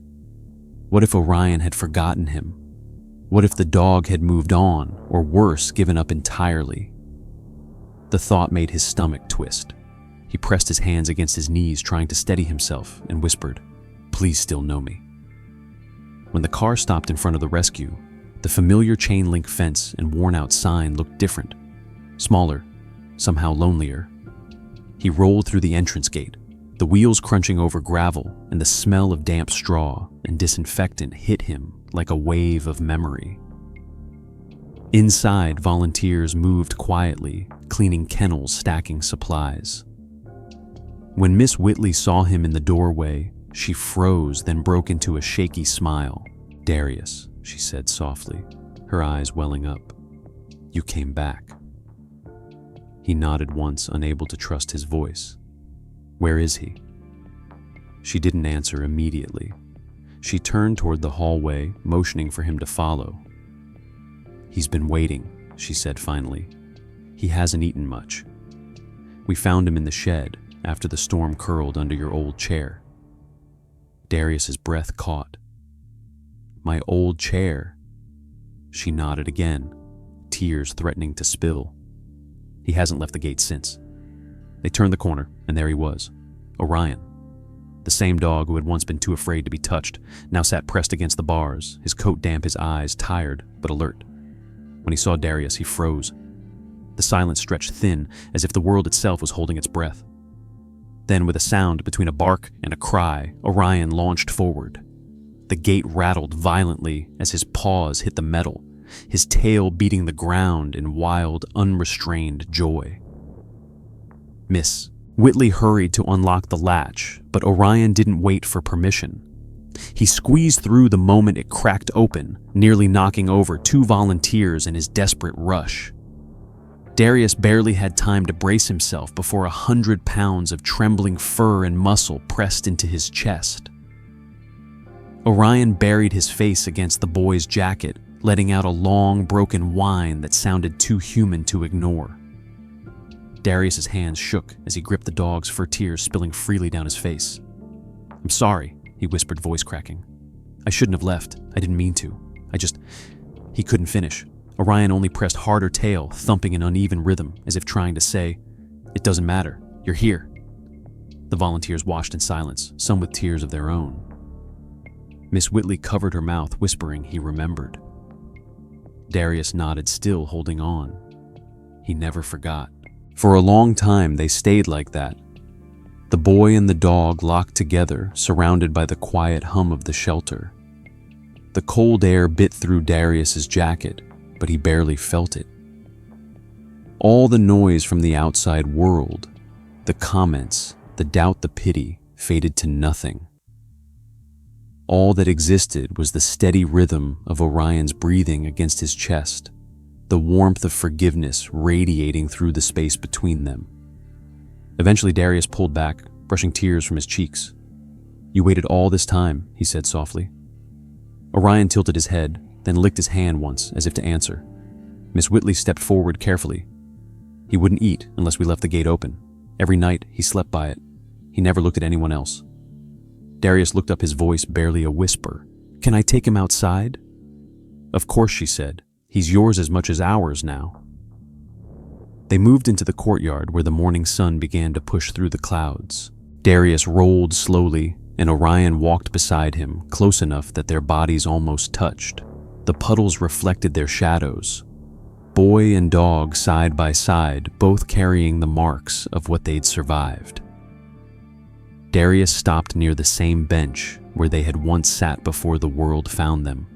What if Orion had forgotten him? What if the dog had moved on, or worse, given up entirely? The thought made his stomach twist. He pressed his hands against his knees, trying to steady himself, and whispered, "Please still know me." When the car stopped in front of the rescue, the familiar chain-link fence and worn-out sign looked different, smaller, somehow lonelier. He rolled through the entrance gate, the wheels crunching over gravel, and the smell of damp straw and disinfectant hit him like a wave of memory. Inside, volunteers moved quietly, cleaning kennels, stacking supplies. When Miss Whitley saw him in the doorway, she froze, then broke into a shaky smile. "Darius," she said softly, her eyes welling up. "You came back." He nodded once, unable to trust his voice. "Where is he?" She didn't answer immediately. She turned toward the hallway, motioning for him to follow. "He's been waiting," she said finally. "He hasn't eaten much. We found him in the shed after the storm curled under your old chair." Darius's breath caught. "My old chair?" She nodded again, tears threatening to spill. "He hasn't left the gate since." They turned the corner, and there he was, Orion. The same dog who had once been too afraid to be touched now sat pressed against the bars, his coat damp, his eyes tired but alert. When he saw Darius, he froze. The silence stretched thin, as if the world itself was holding its breath. Then, with a sound between a bark and a cry, Orion launched forward. The gate rattled violently as his paws hit the metal, his tail beating the ground in wild, unrestrained joy. Miss Whitley hurried to unlock the latch, but Orion didn't wait for permission. He squeezed through the moment it cracked open, nearly knocking over 2 volunteers in his desperate rush. Darius barely had time to brace himself before 100 pounds of trembling fur and muscle pressed into his chest. Orion buried his face against the boy's jacket, letting out a long, broken whine that sounded too human to ignore. Darius's hands shook as he gripped the dog's fur, tears spilling freely down his face. "I'm sorry," he whispered, voice cracking. "I shouldn't have left. I didn't mean to. He couldn't finish. Orion only pressed harder, tail thumping in uneven rhythm, as if trying to say, "It doesn't matter. You're here." The volunteers watched in silence, some with tears of their own. Miss Whitley covered her mouth, whispering he remembered. Darius nodded, still holding on. He never forgot. For a long time, they stayed like that. The boy and the dog locked together, surrounded by the quiet hum of the shelter. The cold air bit through Darius's jacket, but he barely felt it. All the noise from the outside world, the comments, the doubt, the pity, faded to nothing. All that existed was the steady rhythm of Orion's breathing against his chest, the warmth of forgiveness radiating through the space between them. Eventually, Darius pulled back, brushing tears from his cheeks. "You waited all this time," he said softly. Orion tilted his head, then licked his hand once, as if to answer. Miss Whitley stepped forward carefully. "He wouldn't eat unless we left the gate open. Every night, he slept by it. He never looked at anyone else." Darius looked up, his voice barely a whisper. "Can I take him outside?" "Of course," she said. "He's yours as much as ours now." They moved into the courtyard where the morning sun began to push through the clouds. Darius rolled slowly, and Orion walked beside him, close enough that their bodies almost touched. The puddles reflected their shadows. Boy and dog side by side, both carrying the marks of what they'd survived. Darius stopped near the same bench where they had once sat before the world found them.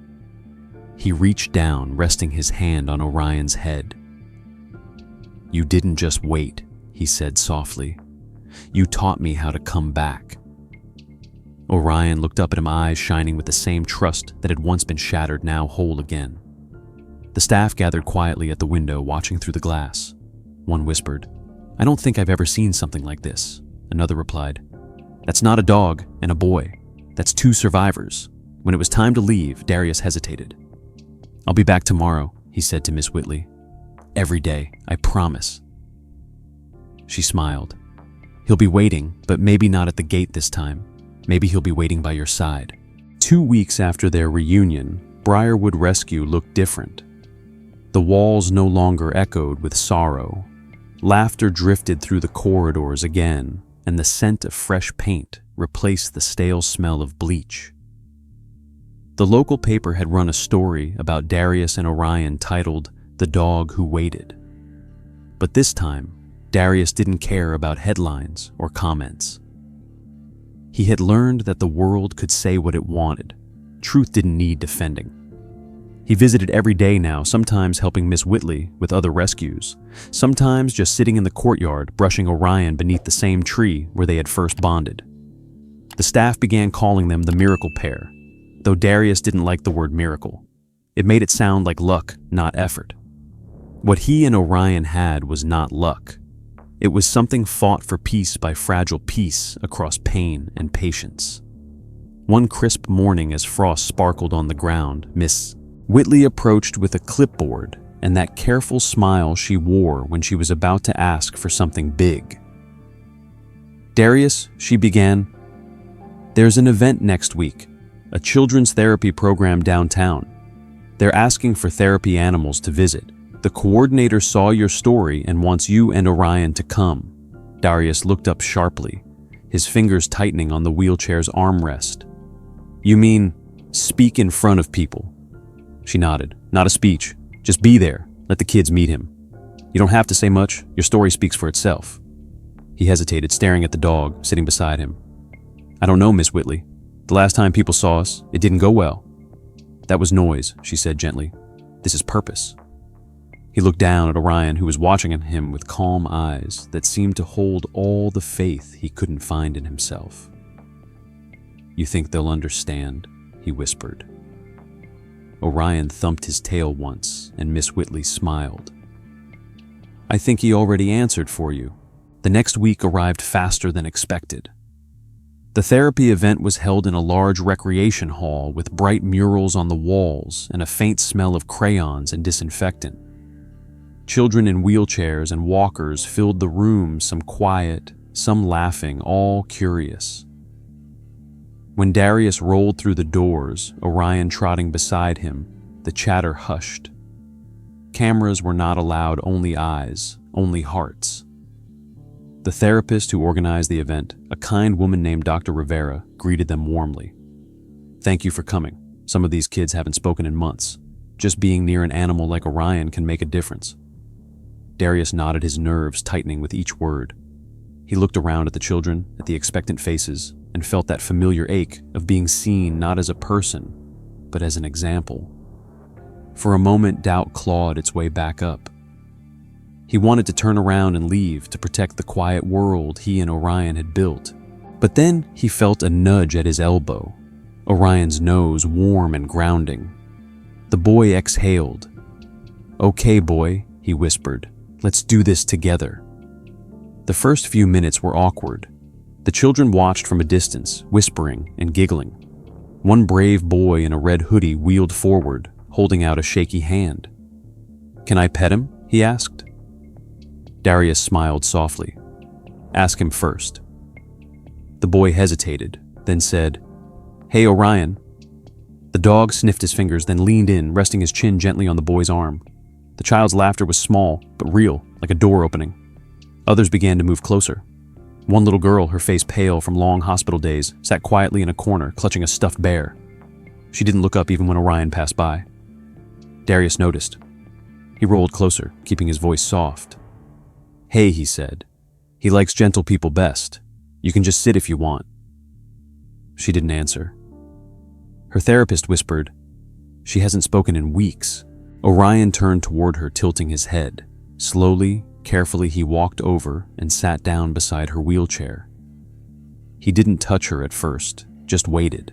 He reached down, resting his hand on Orion's head. "You didn't just wait," he said softly. "You taught me how to come back." Orion looked up at him, eyes shining with the same trust that had once been shattered, now whole again. The staff gathered quietly at the window, watching through the glass. One whispered, "I don't think I've ever seen something like this." Another replied, "That's not a dog and a boy. That's 2 survivors." When it was time to leave, Darius hesitated. "I'll be back tomorrow," he said to Miss Whitley. "Every day, I promise." She smiled. "He'll be waiting, but maybe not at the gate this time. Maybe he'll be waiting by your side." 2 weeks after their reunion, Briarwood Rescue looked different. The walls no longer echoed with sorrow. Laughter drifted through the corridors again, and the scent of fresh paint replaced the stale smell of bleach. The local paper had run a story about Darius and Orion titled "The Dog Who Waited." But this time, Darius didn't care about headlines or comments. He had learned that the world could say what it wanted. Truth didn't need defending. He visited every day now, sometimes helping Miss Whitley with other rescues, sometimes just sitting in the courtyard brushing Orion beneath the same tree where they had first bonded. The staff began calling them the Miracle Pair, though Darius didn't like the word miracle. It made it sound like luck, not effort. What he and Orion had was not luck. It was something fought for peace by fragile peace across pain and patience. One crisp morning, as frost sparkled on the ground, Miss Whitley approached with a clipboard and that careful smile she wore when she was about to ask for something big. "Darius," she began, "there's an event next week, a children's therapy program downtown. They're asking for therapy animals to visit. The coordinator saw your story and wants you and Orion to come." Darius looked up sharply. his fingers tightening on the wheelchair's armrest. "You mean, speak in front of people?" She nodded. "Not a speech. Just be there. Let the kids meet him. You don't have to say much. Your story speaks for itself." He hesitated, staring at the dog sitting beside him. "I don't know, Miss Whitley. The last time people saw us, it didn't go well." "That was noise," she said gently. "This is purpose." He looked down at Orion, who was watching him with calm eyes that seemed to hold all the faith he couldn't find in himself. "You think they'll understand?" he whispered. Orion thumped his tail once, and Miss Whitley smiled. "I think he already answered for you." The next week arrived faster than expected. The therapy event was held in a large recreation hall with bright murals on the walls and a faint smell of crayons and disinfectant. Children in wheelchairs and walkers filled the room, some quiet, some laughing, all curious. When Darius rolled through the doors, Orion trotting beside him, the chatter hushed. Cameras were not allowed, only eyes, only hearts. The therapist who organized the event, a kind woman named Dr. Rivera, greeted them warmly. "Thank you for coming. Some of these kids haven't spoken in months. Just being near an animal like Orion can make a difference." Darius nodded, his nerves tightening with each word. He looked around at the children, at the expectant faces, and felt that familiar ache of being seen not as a person, but as an example. For a moment, doubt clawed its way back up. He wanted to turn around and leave to protect the quiet world he and Orion had built. But then he felt a nudge at his elbow, Orion's nose warm and grounding. The boy exhaled. "Okay, boy," he whispered. "Let's do this together." The first few minutes were awkward. The children watched from a distance, whispering and giggling. One brave boy in a red hoodie wheeled forward, holding out a shaky hand. "Can I pet him?" he asked. Darius smiled softly. "Ask him first." The boy hesitated, then said, "Hey, Orion." The dog sniffed his fingers, then leaned in, resting his chin gently on the boy's arm. The child's laughter was small, but real, like a door opening. Others began to move closer. One little girl, her face pale from long hospital days, sat quietly in a corner, clutching a stuffed bear. She didn't look up even when Orion passed by. Darius noticed. He rolled closer, keeping his voice soft. "Hey," he said. "He likes gentle people best. You can just sit if you want." She didn't answer. Her therapist whispered, "She hasn't spoken in weeks." Orion turned toward her, tilting his head. Slowly, carefully, he walked over and sat down beside her wheelchair. He didn't touch her at first, just waited.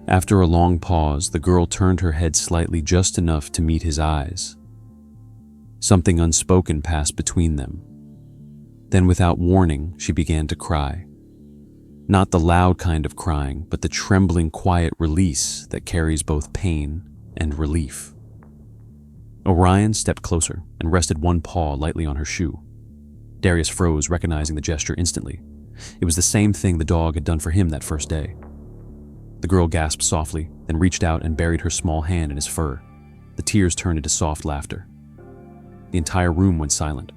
After a long pause, the girl turned her head slightly, just enough to meet his eyes. Something unspoken passed between them. Then, without warning, she began to cry. Not the loud kind of crying, but the trembling, quiet release that carries both pain and relief. Orion stepped closer and rested one paw lightly on her shoe. Darius froze, recognizing the gesture instantly. It was the same thing the dog had done for him that first day. The girl gasped softly, then reached out and buried her small hand in his fur. The tears turned into soft laughter. The entire room went silent.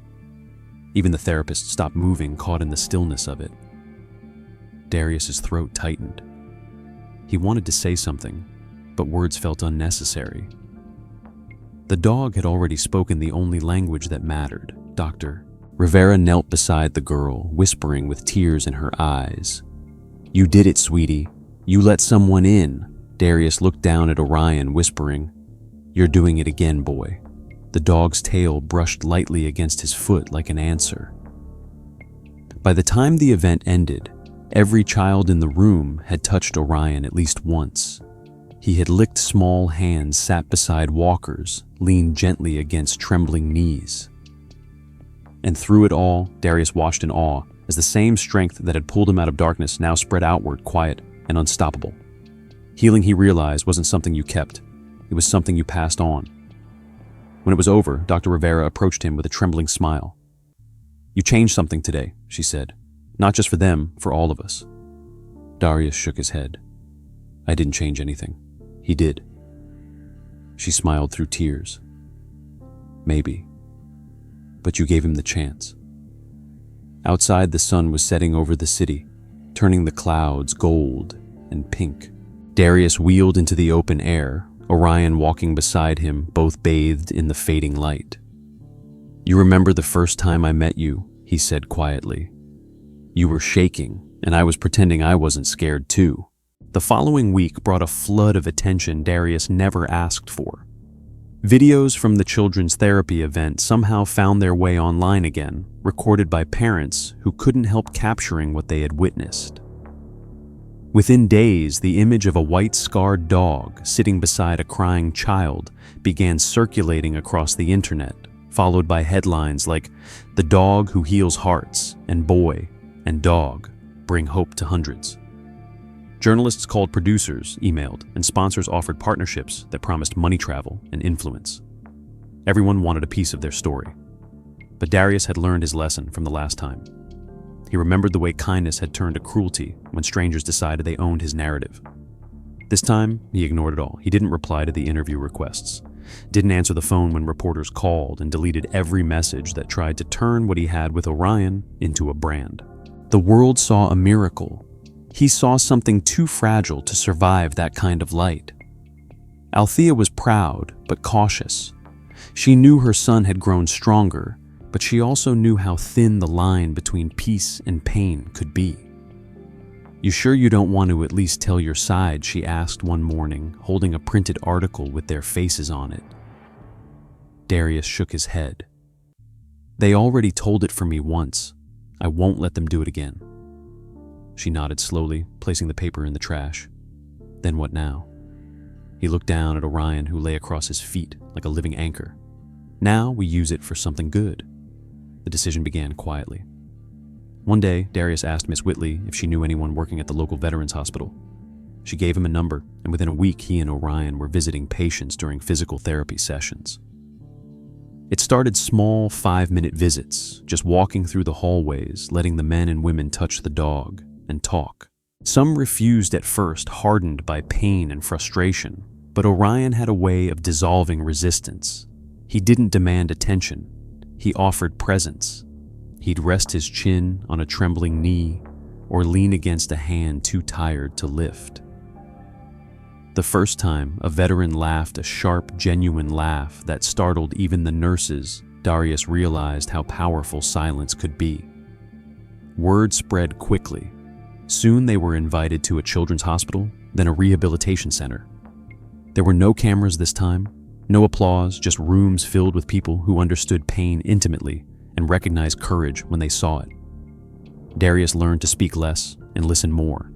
Even the therapist stopped moving, caught in the stillness of it. Darius's throat tightened. He wanted to say something, but words felt unnecessary. The dog had already spoken the only language that mattered, Doctor. Rivera knelt beside the girl, whispering with tears in her eyes. "You did it, sweetie. You let someone in." Darius looked down at Orion, whispering, "You're doing it again, boy." The dog's tail brushed lightly against his foot like an answer. By the time the event ended, every child in the room had touched Orion at least once. He had licked small hands, sat beside walkers, leaned gently against trembling knees. And through it all, Darius watched in awe as the same strength that had pulled him out of darkness now spread outward, quiet and unstoppable. Healing, he realized, wasn't something you kept. It was something you passed on. When it was over, Dr. Rivera approached him with a trembling smile. "You changed something today," she said. "Not just for them, for all of us." Darius shook his head. "I didn't change anything. He did." She smiled through tears. "Maybe. But you gave him the chance." Outside, the sun was setting over the city, turning the clouds gold and pink. Darius wheeled into the open air, Orion walking beside him, both bathed in the fading light. "You remember the first time I met you," he said quietly. "You were shaking, and I was pretending I wasn't scared too." The following week brought a flood of attention Darius never asked for. Videos from the children's therapy event somehow found their way online again, recorded by parents who couldn't help capturing what they had witnessed. Within days, the image of a white scarred dog sitting beside a crying child began circulating across the internet, followed by headlines like "The Dog Who Heals Hearts" and "Boy and Dog Bring Hope to Hundreds." Journalists called producers, emailed, and sponsors offered partnerships that promised money travel and influence. Everyone wanted a piece of their story. But Darius had learned his lesson from the last time. He remembered the way kindness had turned to cruelty when strangers decided they owned his narrative. This time, he ignored it all. He didn't reply to the interview requests, didn't answer the phone when reporters called, and deleted every message that tried to turn what he had with Orion into a brand. The world saw a miracle. He saw something too fragile to survive that kind of light. Althea was proud, but cautious. She knew her son had grown stronger, but she also knew how thin the line between peace and pain could be. "You sure you don't want to at least tell your side?" she asked one morning, holding a printed article with their faces on it. Darius shook his head. "They already told it for me once. I won't let them do it again." She nodded slowly, placing the paper in the trash. "Then what now?" He looked down at Orion, who lay across his feet like a living anchor. "Now we use it for something good." The decision began quietly. One day, Darius asked Miss Whitley if she knew anyone working at the local veterans hospital. She gave him a number, and within a week, he and Orion were visiting patients during physical therapy sessions. It started small 5-minute visits, just walking through the hallways, letting the men and women touch the dog and talk. Some refused at first, hardened by pain and frustration, but Orion had a way of dissolving resistance. He didn't demand attention. He offered presence. He'd rest his chin on a trembling knee or lean against a hand too tired to lift. The first time, a veteran laughed a sharp, genuine laugh that startled even the nurses. Darius realized how powerful silence could be. Word spread quickly. Soon they were invited to a children's hospital, then a rehabilitation center. There were no cameras this time, no applause, just rooms filled with people who understood pain intimately and recognized courage when they saw it. Darius learned to speak less and listen more.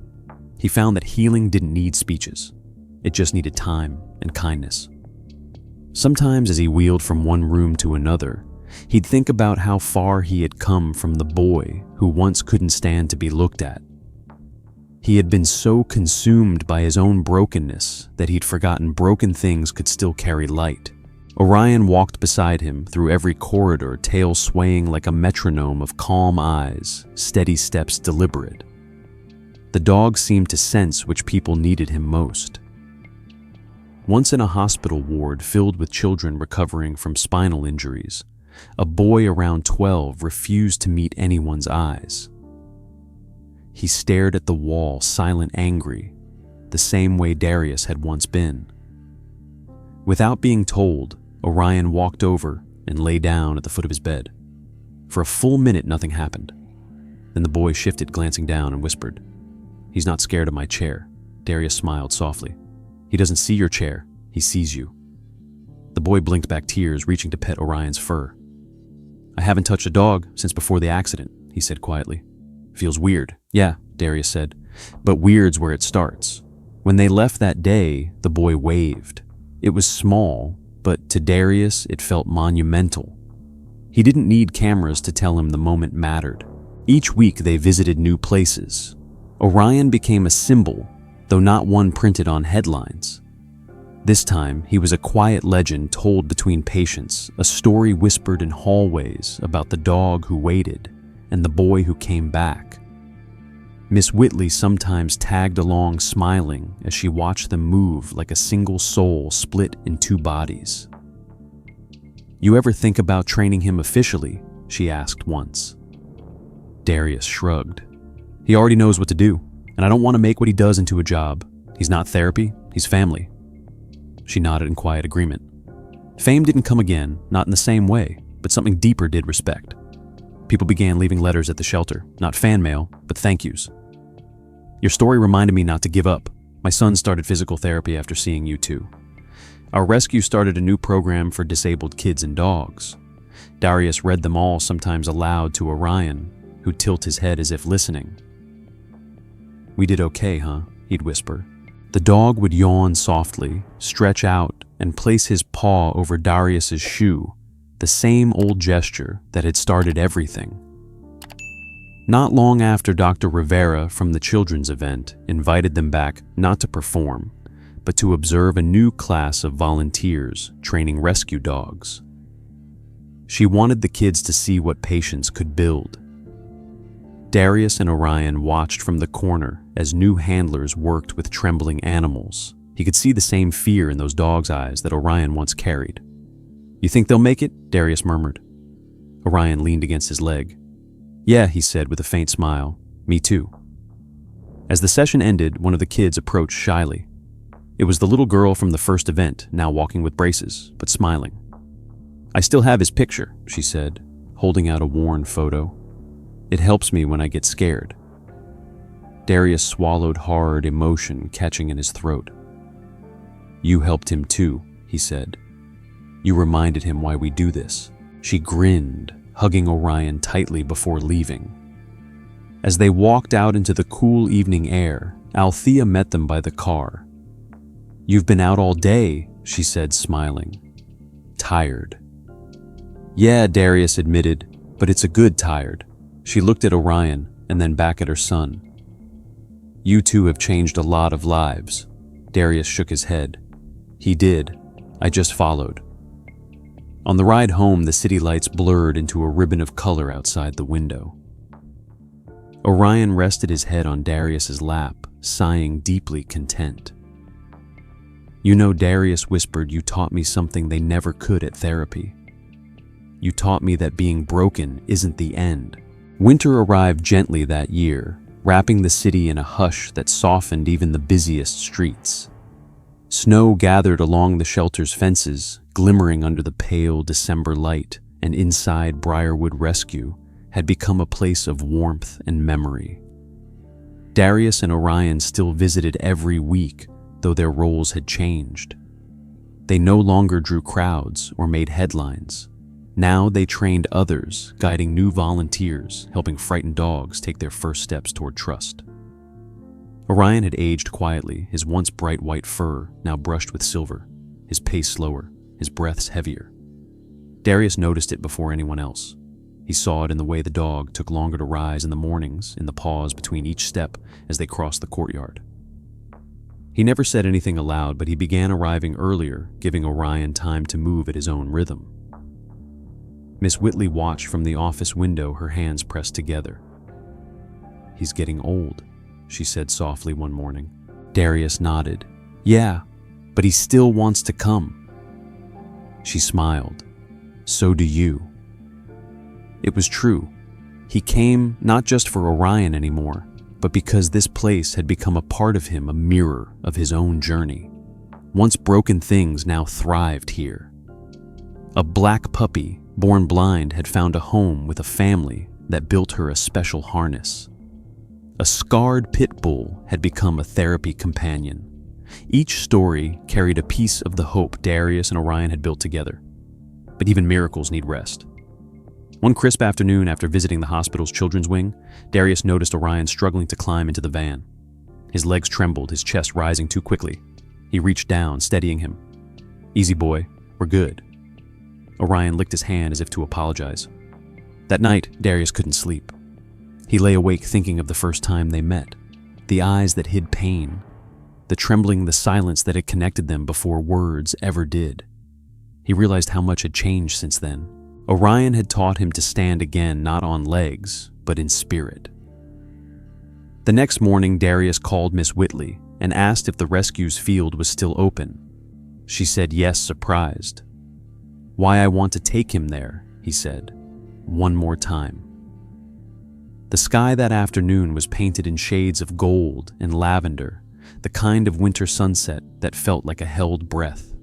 He found that healing didn't need speeches. It just needed time and kindness. Sometimes as he wheeled from one room to another, he'd think about how far he had come from the boy who once couldn't stand to be looked at. He had been so consumed by his own brokenness that he'd forgotten broken things could still carry light. Orion walked beside him through every corridor, tail swaying like a metronome of calm eyes, steady steps deliberate. The dog seemed to sense which people needed him most. Once in a hospital ward filled with children recovering from spinal injuries, a boy around 12 refused to meet anyone's eyes. He stared at the wall, silent, angry, the same way Darius had once been. Without being told, Orion walked over and lay down at the foot of his bed. For a full minute, nothing happened. Then the boy shifted, glancing down, and whispered, "He's not scared of my chair." Darius smiled softly. "He doesn't see your chair, he sees you." The boy blinked back tears, reaching to pet Orion's fur. "I haven't touched a dog since before the accident," he said quietly. "Feels weird." "Yeah," Darius said, "but weird's where it starts." When they left that day, the boy waved. It was small, but to Darius it felt monumental. He didn't need cameras to tell him the moment mattered. Each week they visited new places. Orion became a symbol, though not one printed on headlines. This time, he was a quiet legend told between patients, a story whispered in hallways about the dog who waited and the boy who came back. Miss Whitley sometimes tagged along, smiling as she watched them move like a single soul split in two bodies. "You ever think about training him officially?" she asked once. Darius shrugged. He already knows what to do, and I don't want to make what he does into a job. He's not therapy, he's family. She nodded in quiet agreement. Fame didn't come again, not in the same way, but something deeper did respect. People began leaving letters at the shelter, not fan mail, but thank yous. Your story reminded me not to give up. My son started physical therapy after seeing you two. Our rescue started a new program for disabled kids and dogs. Darius read them all, sometimes aloud to Orion, who'd tilt his head as if listening. We did okay, huh? He'd whisper. The dog would yawn softly, stretch out, and place his paw over Darius's shoe, the same old gesture that had started everything. Not long after Dr. Rivera from the children's event invited them back not to perform, but to observe a new class of volunteers training rescue dogs. She wanted the kids to see what patience could build. Darius and Orion watched from the corner as new handlers worked with trembling animals. He could see the same fear in those dogs' eyes that Orion once carried. You think they'll make it? Darius murmured. Orion leaned against his leg. Yeah, he said with a faint smile. Me too. As the session ended, one of the kids approached shyly. It was the little girl from the first event, now walking with braces, but smiling. I still have his picture, she said, holding out a worn photo. It helps me when I get scared. Darius swallowed hard, emotion catching in his throat. You helped him too, he said. You reminded him why we do this. She grinned, hugging Orion tightly before leaving. As they walked out into the cool evening air, Althea met them by the car. You've been out all day, she said, smiling. Tired. Yeah, Darius admitted, but it's a good tired. She looked at Orion and then back at her son. You two have changed a lot of lives. Darius shook his head. He did. I just followed. On the ride home, the city lights blurred into a ribbon of color outside the window. Orion rested his head on Darius's lap, sighing deeply content. You know, Darius whispered, you taught me something they never could at therapy. You taught me that being broken isn't the end. Winter arrived gently that year, wrapping the city in a hush that softened even the busiest streets. Snow gathered along the shelter's fences, glimmering under the pale December light, and inside Briarwood Rescue had become a place of warmth and memory. Darius and Orion still visited every week, though their roles had changed. They no longer drew crowds or made headlines. Now they trained others, guiding new volunteers, helping frightened dogs take their first steps toward trust. Orion had aged quietly, his once bright white fur now brushed with silver, his pace slower, his breaths heavier. Darius noticed it before anyone else. He saw it in the way the dog took longer to rise in the mornings, in the pause between each step as they crossed the courtyard. He never said anything aloud, but he began arriving earlier, giving Orion time to move at his own rhythm. Miss Whitley watched from the office window, her hands pressed together. He's getting old, she said softly one morning. Darius nodded. Yeah, but he still wants to come. She smiled. So do you. It was true. He came not just for Orion anymore, but because this place had become a part of him, a mirror of his own journey. Once broken things now thrived here. A black puppy, born blind, had found a home with a family that built her a special harness. A scarred pit bull had become a therapy companion. Each story carried a piece of the hope Darius and Orion had built together. But even miracles need rest. One crisp afternoon after visiting the hospital's children's wing, Darius noticed Orion struggling to climb into the van. His legs trembled, his chest rising too quickly. He reached down, steadying him. Easy boy, we're good. Orion licked his hand as if to apologize. That night, Darius couldn't sleep. He lay awake thinking of the first time they met, the eyes that hid pain, the trembling, the silence that had connected them before words ever did. He realized how much had changed since then. Orion had taught him to stand again, not on legs, but in spirit. The next morning, Darius called Miss Whitley and asked if the rescue's field was still open. She said yes, surprised. Why I want to take him there, he said, one more time. The sky that afternoon was painted in shades of gold and lavender, the kind of winter sunset that felt like a held breath.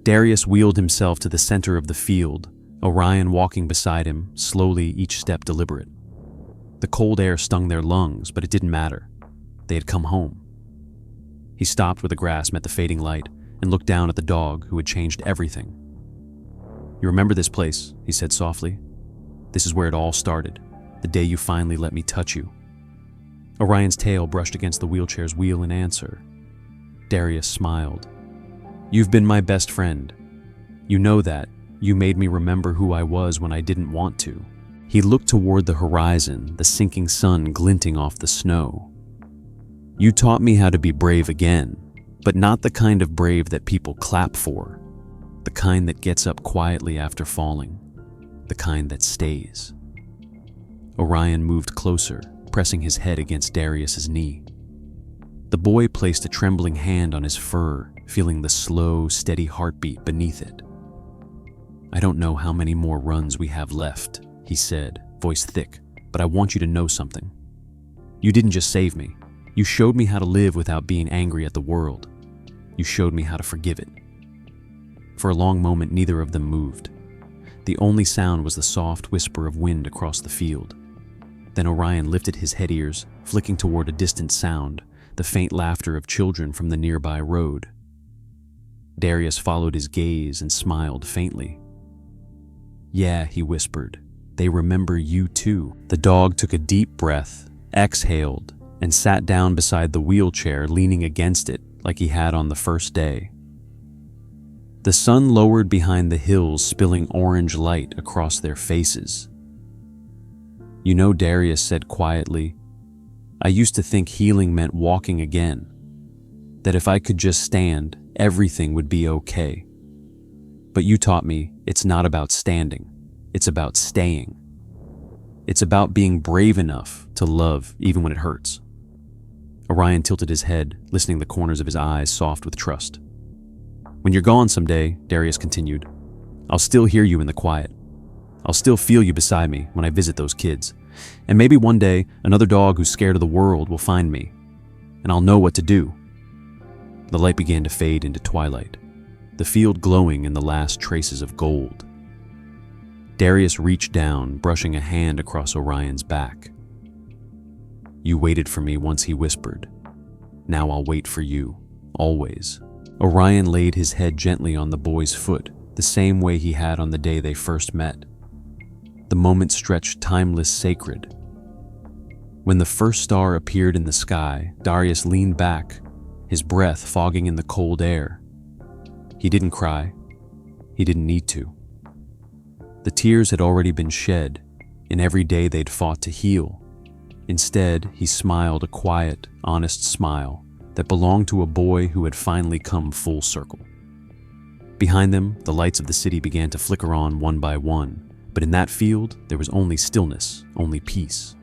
Darius wheeled himself to the center of the field, Orion walking beside him, slowly, each step deliberate. The cold air stung their lungs, but it didn't matter. They had come home. He stopped where the grass met the fading light and looked down at the dog who had changed everything. "You remember this place," he said softly. "This is where it all started, the day you finally let me touch you." Orion's tail brushed against the wheelchair's wheel in answer. Darius smiled. "You've been my best friend. You know that. You made me remember who I was when I didn't want to." He looked toward the horizon, the sinking sun glinting off the snow. "You taught me how to be brave again, but not the kind of brave that people clap for. The kind that gets up quietly after falling. The kind that stays." Orion moved closer, pressing his head against Darius's knee. The boy placed a trembling hand on his fur, feeling the slow, steady heartbeat beneath it. "I don't know how many more runs we have left," he said, voice thick, "but I want you to know something. You didn't just save me. You showed me how to live without being angry at the world. You showed me how to forgive it." For a long moment, neither of them moved. The only sound was the soft whisper of wind across the field. Then Orion lifted his head ears, flicking toward a distant sound, the faint laughter of children from the nearby road. Darius followed his gaze and smiled faintly. "Yeah," he whispered, "they remember you too." The dog took a deep breath, exhaled, and sat down beside the wheelchair, leaning against it like he had on the first day. The sun lowered behind the hills, spilling orange light across their faces. "You know," Darius said quietly, "I used to think healing meant walking again. That if I could just stand, everything would be okay. But you taught me it's not about standing, it's about staying. It's about being brave enough to love even when it hurts." Orion tilted his head, listening the corners of his eyes soft with trust. "When you're gone someday," Darius continued, "I'll still hear you in the quiet. I'll still feel you beside me when I visit those kids. And maybe one day, another dog who's scared of the world will find me, and I'll know what to do." The light began to fade into twilight, the field glowing in the last traces of gold. Darius reached down, brushing a hand across Orion's back. "You waited for me once," he whispered. "Now I'll wait for you, always." Orion laid his head gently on the boy's foot, the same way he had on the day they first met. The moment stretched timeless, sacred. When the first star appeared in the sky, Darius leaned back, his breath fogging in the cold air. He didn't cry. He didn't need to. The tears had already been shed, in every day they'd fought to heal. Instead, he smiled a quiet, honest smile that belonged to a boy who had finally come full circle. Behind them, the lights of the city began to flicker on one by one, but in that field, there was only stillness, only peace.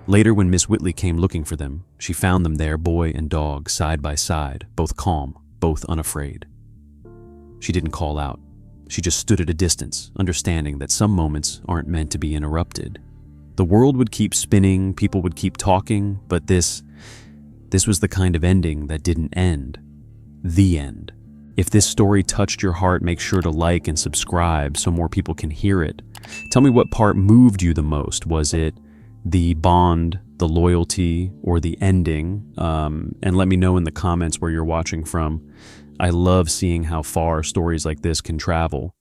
Later, when Miss Whitley came looking for them, she found them there, boy and dog, side by side, both calm, both unafraid. She didn't call out. She just stood at a distance, understanding that some moments aren't meant to be interrupted. The world would keep spinning, people would keep talking, but this was the kind of ending that didn't end. The end. If this story touched your heart, make sure to like and subscribe so more people can hear it. Tell me what part moved you the most. Was it the bond, the loyalty, or the ending? And let me know in the comments where you're watching from. I love seeing how far stories like this can travel.